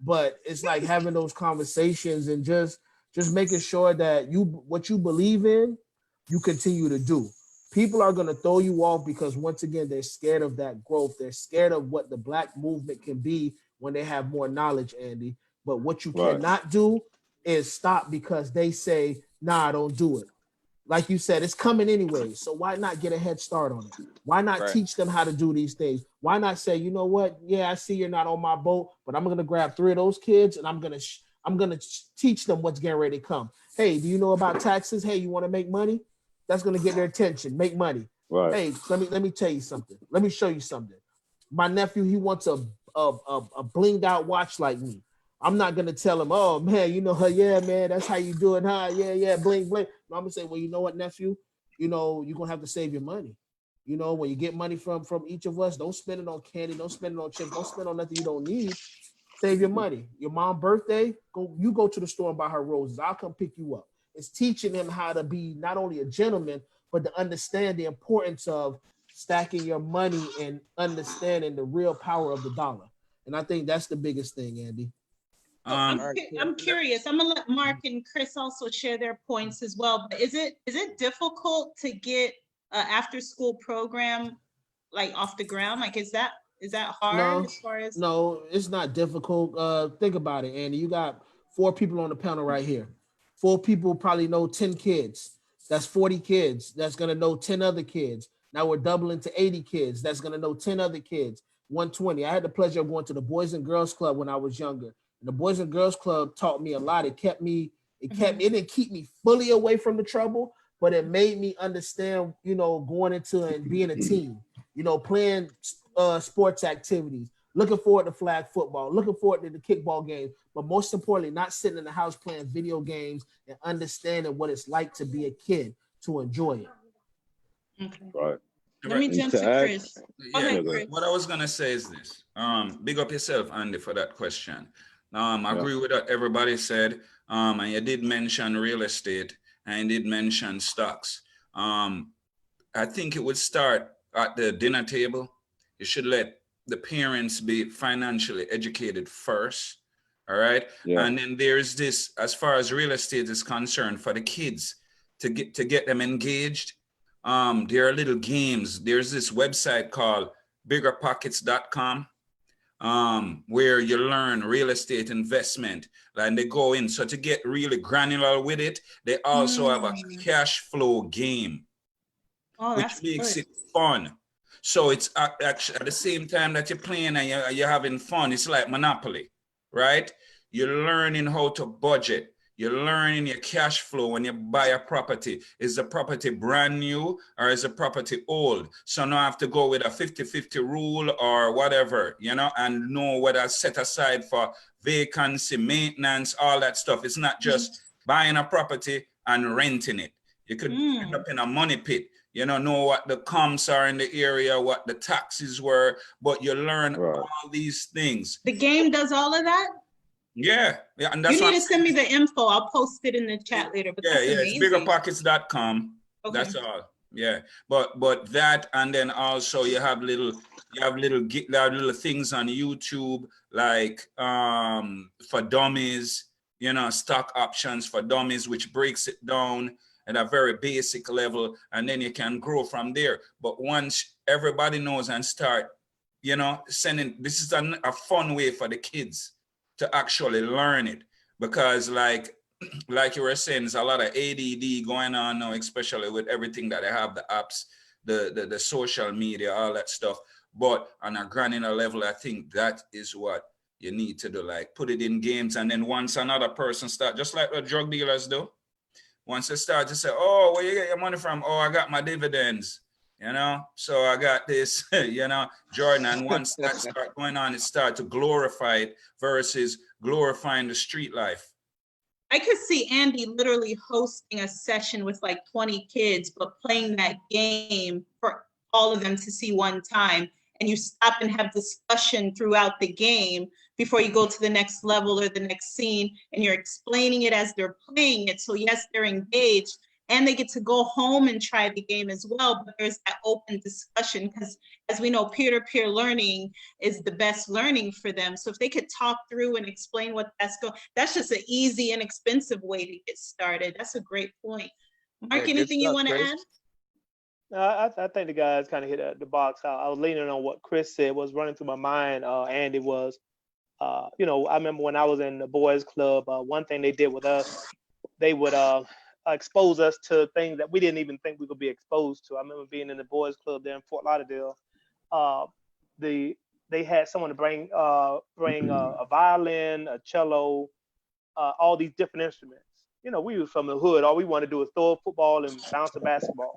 But it's like having those conversations and just making sure that what you believe in, you continue to do. People are going to throw you off because, once again, they're scared of that growth. They're scared of what the Black movement can be when they have more knowledge, Andy. But what you cannot do is stop because they say, nah, don't do it. Like you said, it's coming anyway. So why not get a head start on it? Why not teach them how to do these things? Why not say, you know what? Yeah, I see you're not on my boat, but I'm going to grab 3 of those kids and I'm going to teach them what's getting ready to come. Hey, do you know about taxes? Hey, you want to make money? That's going to get their attention. Make money. Right. Hey, let me tell you something. Let me show you something. My nephew, he wants a blinged out watch like me. I'm not going to tell him, oh, man, yeah, man, that's how you do it, huh? Yeah, bling, bling. No, I'm going to say, well, you know what, nephew? You're going to have to save your money. When you get money from each of us, don't spend it on candy, don't spend it on chips, don't spend it on nothing you don't need. Save your money. Your mom's birthday, go to the store and buy her roses. I'll come pick you up. It's teaching him how to be not only a gentleman, but to understand the importance of stacking your money and understanding the real power of the dollar. And I think that's the biggest thing, Andy. I'm curious. I'm gonna let Mark and Chris also share their points as well. But is it difficult to get an after school program like off the ground? Like, is that hard as far as? No, it's not difficult. Think about it, Andy. You got 4 people on the panel right here. 4 people probably know 10 kids. That's 40 kids. That's gonna know 10 other kids. Now we're doubling to 80 kids. That's gonna know 10 other kids. 120. I had the pleasure of going to the Boys and Girls Club when I was younger. And the Boys and Girls Club taught me a lot. It didn't keep me fully away from the trouble, but it made me understand, going into and being a team, playing sports activities, looking forward to flag football, looking forward to the kickball game, but most importantly, not sitting in the house playing video games and understanding what it's like to be a kid, to enjoy it. Okay. Right. Let me jump to Chris. Yeah, what I was going to say is this. Big up yourself, Andy, for that question. I agree with what everybody said. And you did mention real estate and you did mention stocks. I think it would start at the dinner table. You should let the parents be financially educated first. All right. Yeah. And then there's this, as far as real estate is concerned, for the kids to get them engaged. There are little games. There's this website called biggerpockets.com. Where you learn real estate investment, and they go in. So to get really granular with it, they also have a cash flow game, which makes it fun. So it's actually at the same time that you're playing and you're having fun. It's like Monopoly, right? You're learning how to budget. You're learning your cash flow when you buy a property. Is the property brand new or is the property old? So now I have to go with a 50-50 rule or whatever, and know what I set aside for vacancy, maintenance, all that stuff. It's not just buying a property and renting it. You could end up in a money pit. you know what the comps are in the area, what the taxes were, but you learn all these things. The game does all of that? Yeah, and You that's need to send me the info. I'll post it in the chat later. But that's it's amazing. biggerpockets.com. Okay. That's all. Yeah, but that, and then also you have little things on YouTube like for dummies, you know, stock options for dummies, which breaks it down at a very basic level, and then you can grow from there. But once everybody knows and start, you know, sending, this is a fun way for the kids to actually learn it, because like you were saying, there's a lot of ADD going on now, especially with everything that they have, the apps, the social media, all that stuff. But on a granular level, I think that is what you need to do, like put it in games. And then once another person start, just like what drug dealers do, once they start to say, oh, where you get your money from? Oh, I got my dividends, you know, so I got this, you know, Jordan. And once that start going on, it start to glorify it versus glorifying the street life. I could see Andy literally hosting a session with like 20 kids, but playing that game for all of them to see one time. And you stop and have discussion throughout the game before you go to the next level or the next scene. And you're explaining it as they're playing it. So yes, they're engaged and they get to go home and try the game as well. But there's that open discussion, because as we know, peer-to-peer learning is the best learning for them. So if they could talk through and explain what that's just an easy and expensive way to get started. That's a great point. Mark, anything you want to add? I think the guys kind of hit the box. I was leaning on what Chris said. Was running through my mind, Andy, was, you know, I remember when I was in the boys club, one thing they did with us, they would expose us to things that we didn't even think we could be exposed to. I remember being in the boys club there in Fort Lauderdale. They had someone to bring a violin, a cello, all these different instruments. You know, we was from the hood. All we want to do is throw a football and bounce a basketball.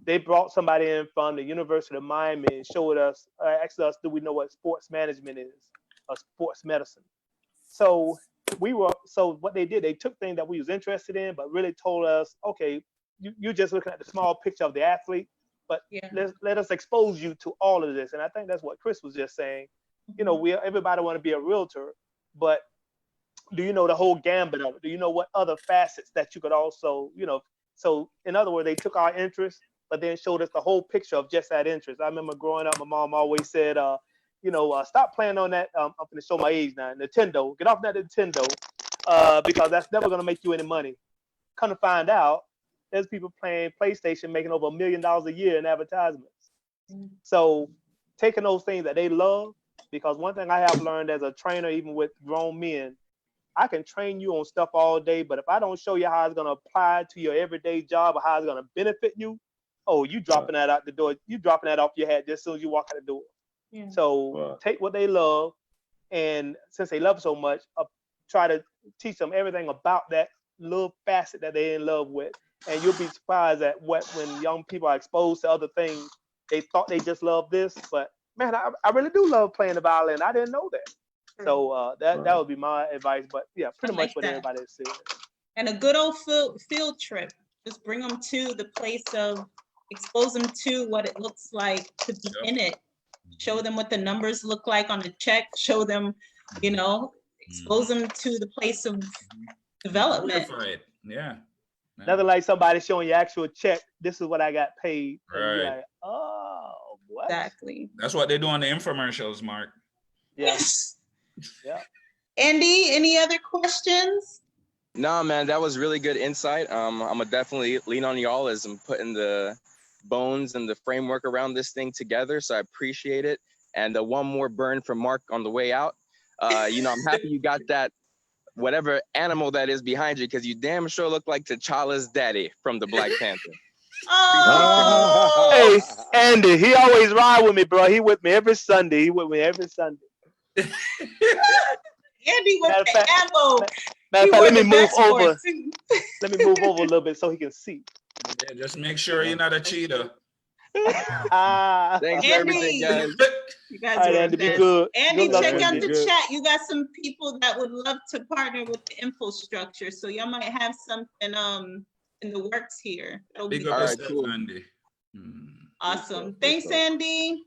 They brought somebody in from the University of Miami and showed us, asked us, do we know what sports management is, or sports medicine? So what they did, they took things that we was interested in, but really told us, okay, you're just looking at the small picture of the athlete, but let us expose you to all of this. And I think that's what Chris was just saying. You know, everybody want to be a realtor, but do you know the whole gambit of it? Do you know what other facets that you could also, you know? So in other words, they took our interest, but then showed us the whole picture of just that interest. I remember growing up, my mom always said, you know, stop playing on that. I'm going to show my age now. Nintendo. Get off that Nintendo, because that's never going to make you any money. Come to find out, there's people playing PlayStation making over $1 million a year in advertisements. So taking those things that they love, because one thing I have learned as a trainer, even with grown men, I can train you on stuff all day, but if I don't show you how it's going to apply to your everyday job or how it's going to benefit you, oh, you dropping that out the door. You dropping that off your head just as soon as you walk out the door. Yeah. So take what they love, and since they love so much, try to teach them everything about that little facet that they're in love with. And you'll be surprised at when young people are exposed to other things, they thought they just loved this, but man, I really do love playing the violin. I didn't know that. So that would be my advice. But yeah, pretty much what everybody said. And a good old field trip. Just bring them to the place of, expose them to what it looks like to be in it. Show them what the numbers look like on a check. Show them, you know, expose them to the place of development. Yeah. Nothing like somebody showing you actual check. This is what I got paid. Right. Like, oh, what? Exactly. That's what they do on the infomercials, Mark. Yes. Yeah. Andy, any other questions? No, man, that was really good insight. I'm gonna definitely lean on y'all as I'm putting the bones and the framework around this thing together. So I appreciate it. And one more burn from Mark on the way out. You know, I'm happy you got that, whatever animal that is behind you, because you damn sure look like T'Challa's daddy from the Black Panther. Oh. Hey, Andy, he always ride with me, bro. He with me every Sunday. Andy with the ammo. Matter of fact, let me move over. Let me move over a little bit so he can see. Yeah, just make sure you're not a cheater. Thanks for everything, guys. You guys are Andy, be good. Andy, good check out the chat. You got some people that would love to partner with the infrastructure, so y'all might have something in the works here. Big up yourself, Andy. Awesome. Thanks, Andy.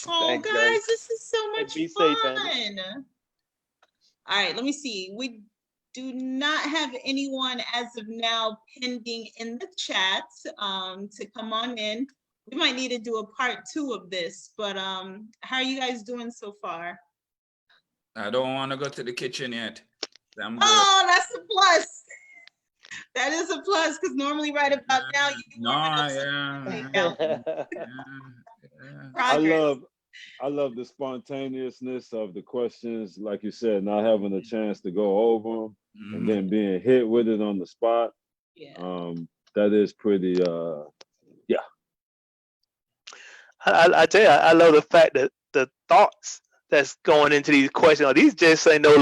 Oh, Thanks, guys, guys. this is so much Be fun. safe, Andy. All right, let me see. We do not have anyone as of now pending in the chat to come on in. We might need to do a part 2 of this, but how are you guys doing so far? I don't want to go to the kitchen yet. I'm good. Oh, that's a plus. That is a plus because normally right about now you I love the spontaneousness of the questions, like you said, not having a chance to go over them and then being hit with it on the spot. Yeah. That is pretty yeah. I tell you, I love the fact that the thoughts that's going into these questions. These just ain't no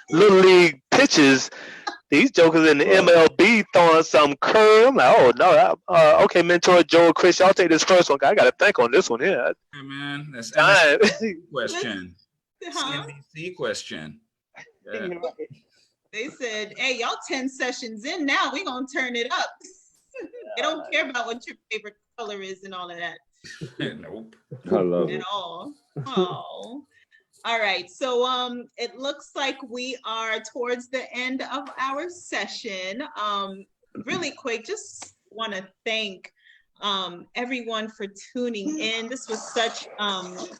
little league pitches. These jokers in the MLB throwing some curve. I'm like, oh no, okay, Mentor Joe and Chris, y'all take this first one. I got to think on this one here. Hey man, that's MSNBC question. CNBC question. Yeah. They said, hey, y'all 10 sessions in now, we're gonna turn it up. They don't care about what your favorite color is and all of that. Nope. I love it. At all. Oh. All right, so it looks like we are towards the end of our session. Really quick, just want to thank everyone for tuning in. This was such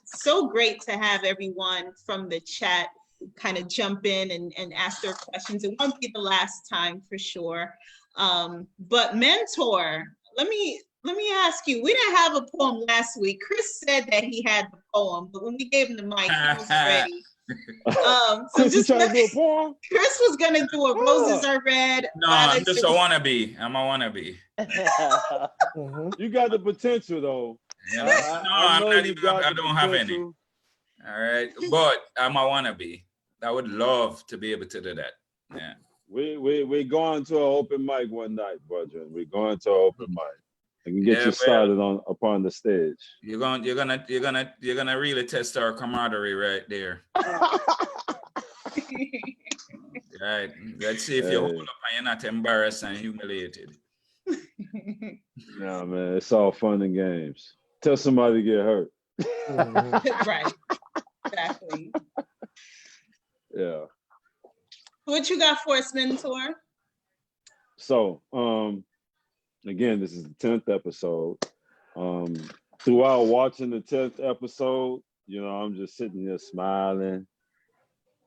so great to have everyone from the chat kind of jump in and ask their questions. It won't be the last time for sure. But Mentor, let me ask you, we didn't have a poem last week. Chris said that he had the poem, but when we gave him the mic, he was ready. So Chris, just you trying to do a poem? Chris was gonna do a Roses Are Red. No, I'm just a wannabe. I'm a wannabe. You got the potential though. Yeah, I don't have any. All right, but I'm a wannabe. I would love to be able to do that. Yeah. We're going to an open mic one night, brother. We're going to an open mic. I can get you started upon the stage. You're gonna really test our camaraderie right there. Right. Let's see if you hold up and you're not embarrassed and humiliated. No, man, it's all fun and games. Tell somebody to get hurt. Right. Exactly. Yeah. What you got for us, Mentor? So, again, this is the 10th episode. Throughout watching the 10th episode, you know, I'm just sitting here smiling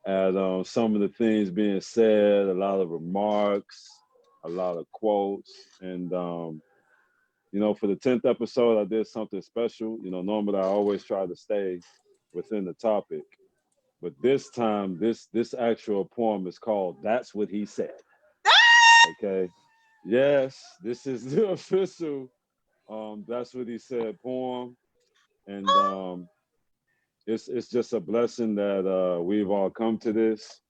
at some of the things being said, a lot of remarks, a lot of quotes. And, you know, for the 10th episode, I did something special. You know, normally I always try to stay within the topic. But this time, this actual poem is called That's What He Said. Okay. Yes, this is the official That's What He Said poem. And it's just a blessing that we've all come to this.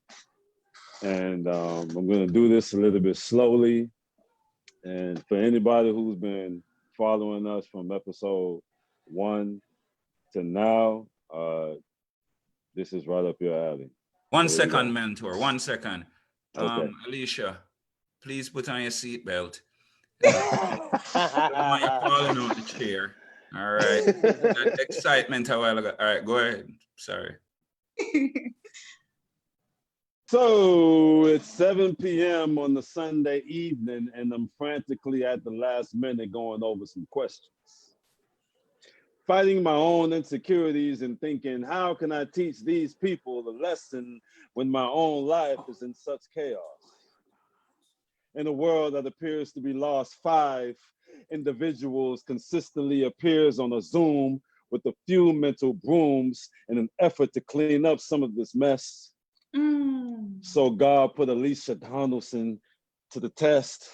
And I'm going to do this a little bit slowly. And for anybody who's been following us from episode 1 to now, this is right up your alley. 1 second, Mentor. 1 second. Okay. Alicia, please put on your seatbelt. You're falling on the chair. All right. That excitement a while ago. All right, go ahead. Sorry. So it's 7 p.m. on the Sunday evening, and I'm frantically at the last minute going over some questions. Fighting my own insecurities and thinking, how can I teach these people the lesson when my own life is in such chaos? In a world that appears to be lost, 5 individuals consistently appears on a Zoom with a few mental brooms in an effort to clean up some of this mess. So God put Alicia Donaldson to the test.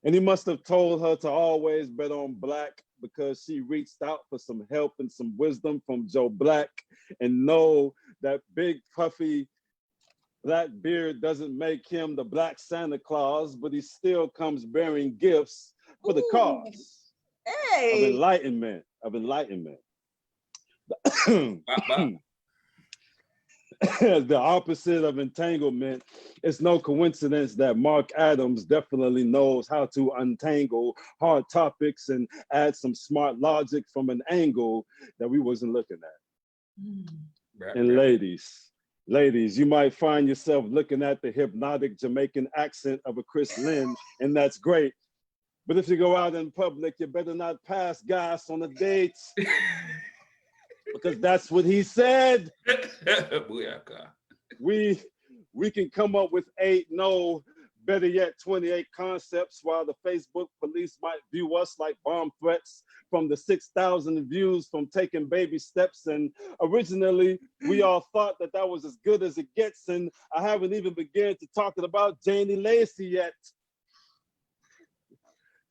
And he must have told her to always bet on Black because she reached out for some help and some wisdom from Joe Black, and know that big puffy black beard doesn't make him the Black Santa Claus, but he still comes bearing gifts for the cause of enlightenment, the opposite of entanglement. It's no coincidence that Mark Adams definitely knows how to untangle hard topics and add some smart logic from an angle that we wasn't looking at. And ladies, you might find yourself looking at the hypnotic Jamaican accent of a Chris Lynn, and that's great. But if you go out in public, you better not pass gas on the dates. Because that's what he said. We can come up with 8, no, better yet, 28 concepts, while the Facebook police might view us like bomb threats from the 6,000 views from taking baby steps. And originally, we all thought that that was as good as it gets. And I haven't even begun to talking about Janie Lacey yet.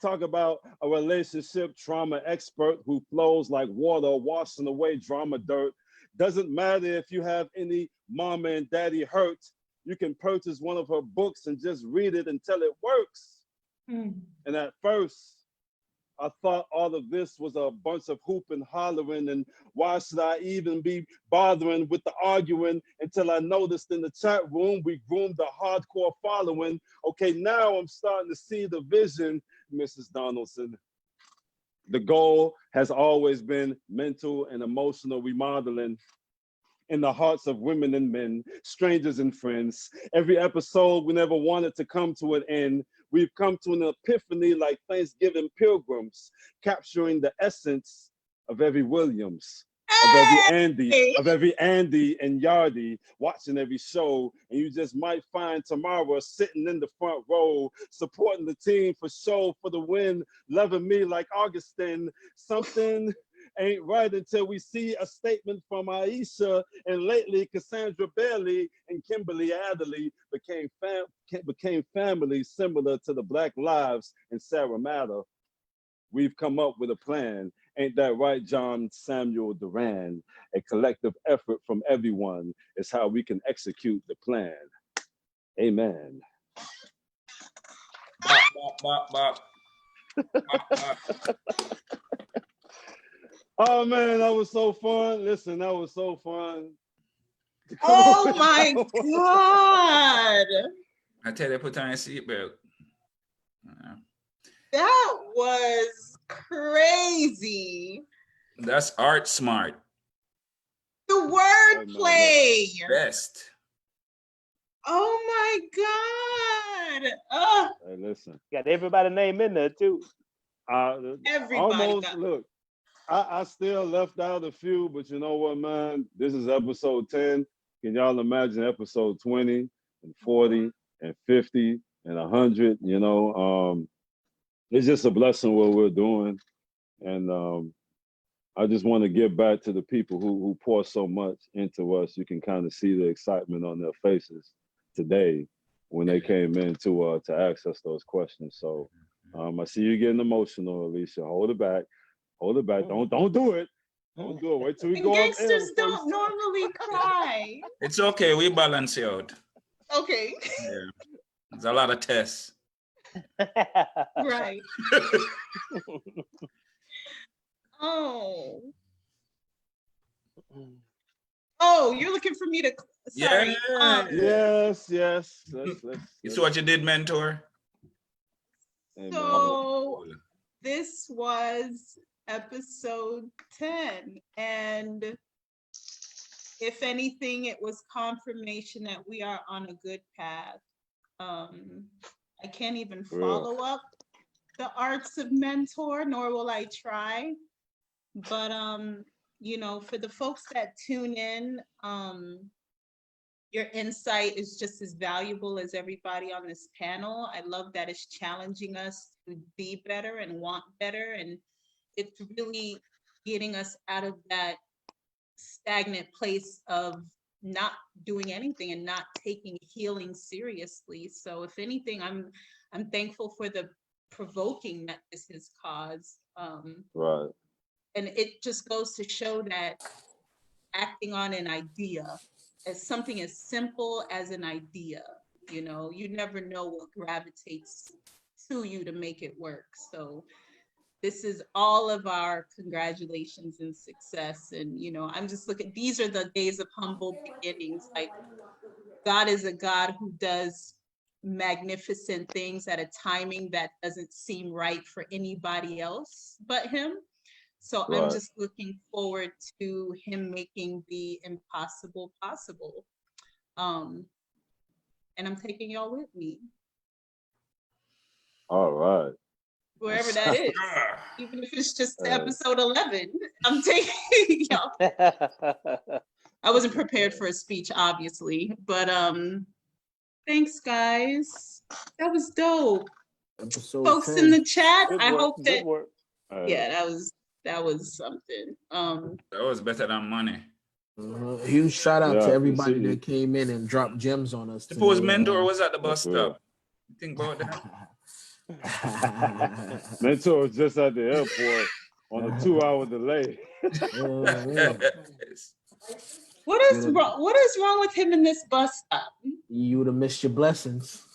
Talk about a relationship trauma expert who flows like water, washing away drama dirt. Doesn't matter if you have any mama and daddy hurt, you can purchase one of her books and just read it until it works. And at first, I thought all of this was a bunch of hooping, hollering, and why should I even be bothering with the arguing, until I noticed in the chat room, we groomed a hardcore following. Okay, now I'm starting to see the vision, Mrs. Donaldson. The goal has always been mental and emotional remodeling in the hearts of women and men, strangers and friends. Every episode, we never wanted to come to an end. We've come to an epiphany like Thanksgiving pilgrims, capturing the essence of every Williams, of every Andy and Yardy, watching every show. And you just might find Tamara sitting in the front row, supporting the team for show for the win, loving me like Augustine. Something ain't right until we see a statement from Aisha, and lately Cassandra Bailey and Kimberly Adderley became family similar to the Black Lives and Sarah Matter. We've come up with a plan. Ain't that right, John Samuel Duran? A collective effort from everyone is how we can execute the plan. Amen. Bop, bop, bop, bop. Oh man, that was so fun. Listen, that was so fun. Oh my God. I tell you, put on a seatbelt. That was crazy. That's art smart. The wordplay. Best. Oh my God. Hey, listen. Got everybody's name in there too. Everybody almost, look, I still left out a few, but you know what, man? This is episode 10. Can y'all imagine episode 20 and 40 and 50 and 100? You know, it's just a blessing what we're doing. And I just want to give back to the people who pour so much into us. You can kind of see the excitement on their faces today when they came in to ask us those questions. So I see you getting emotional, Alicia. Hold it back. Hold it back. Don't do it. Don't do it. Wait till we go on air. Gangsters don't normally cry. It's okay. We balance you out. Okay. Yeah. There's a lot of tests. Right. Oh. Oh, you're looking for me to. Sorry. Yeah. Yes. You see what you did, mentor? So this was episode 10, and if anything, it was confirmation that we are on a good path. I can't even follow up the arts of mentor, nor will I try. But you know, for the folks that tune in, your insight is just as valuable as everybody on this panel. I love that it's challenging us to be better and want better, and it's really getting us out of that stagnant place of not doing anything and not taking healing seriously. So if anything, I'm thankful for the provoking that this has caused. Right. And it just goes to show that acting on an idea, as something as simple as an idea, you know, you never know what gravitates to you to make it work. So this is all of our congratulations and success. And, you know, I'm just looking, these are the days of humble beginnings. Like, God is a God who does magnificent things at a timing that doesn't seem right for anybody else but him. So I'm Right. just looking forward to him making the impossible possible. And I'm taking y'all with me, All right. wherever that is, even if it's just to episode 11. I'm taking y'all. I wasn't prepared for a speech, obviously, but thanks, guys. That was dope. Episode Folks 10. in the chat, Good I work, hope good that, work. yeah, that was something. That was better than money. Huge shout out Yeah, to I everybody appreciate that came in and dropped gems on us. Suppose today. Mentor was at the bus for real. stop. You think about that? Mentor was just at the airport on a 2-hour delay. What is wrong? What is wrong with him in this bus stop? You would have missed your blessings.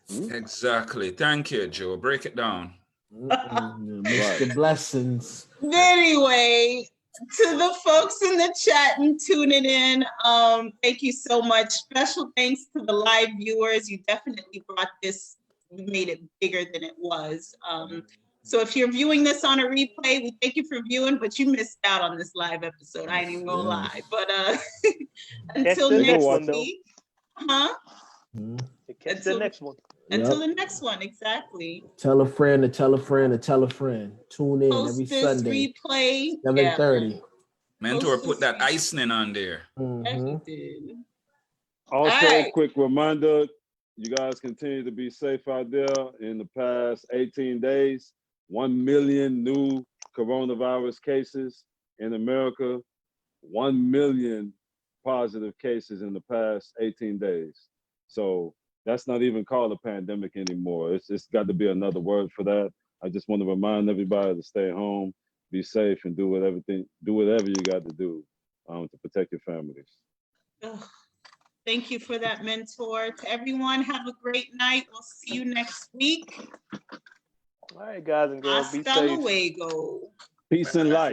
Exactly. Thank you, Joe. Break it down. Missed your blessings. Anyway, to the folks in the chat and tuning in, thank you so much. Special thanks to the live viewers. You definitely brought this, made it bigger than it was. So if you're viewing this on a replay, we thank you for viewing, but you missed out on this live episode. I ain't even gonna lie. But until the next next one, though. week, huh? Catch the next one. Until the next one, exactly. Tell a friend to tell a friend to tell a friend. Tune in Post every this Sunday, replay. 7:30. Mentor put that icing on there. Also, Alright. quick reminder, you guys continue to be safe out there. In the past 18 days, 1 million new coronavirus cases in America, 1 million positive cases in the past 18 days. So that's not even called a pandemic anymore. It's got to be another word for that. I just want to remind everybody to stay home, be safe, and do whatever you got to do to protect your families. Ugh. Thank you for that, Mentor. To everyone, have a great night. We'll see you next week. All right, guys and girls, be Hasta safe. luego. Peace and light.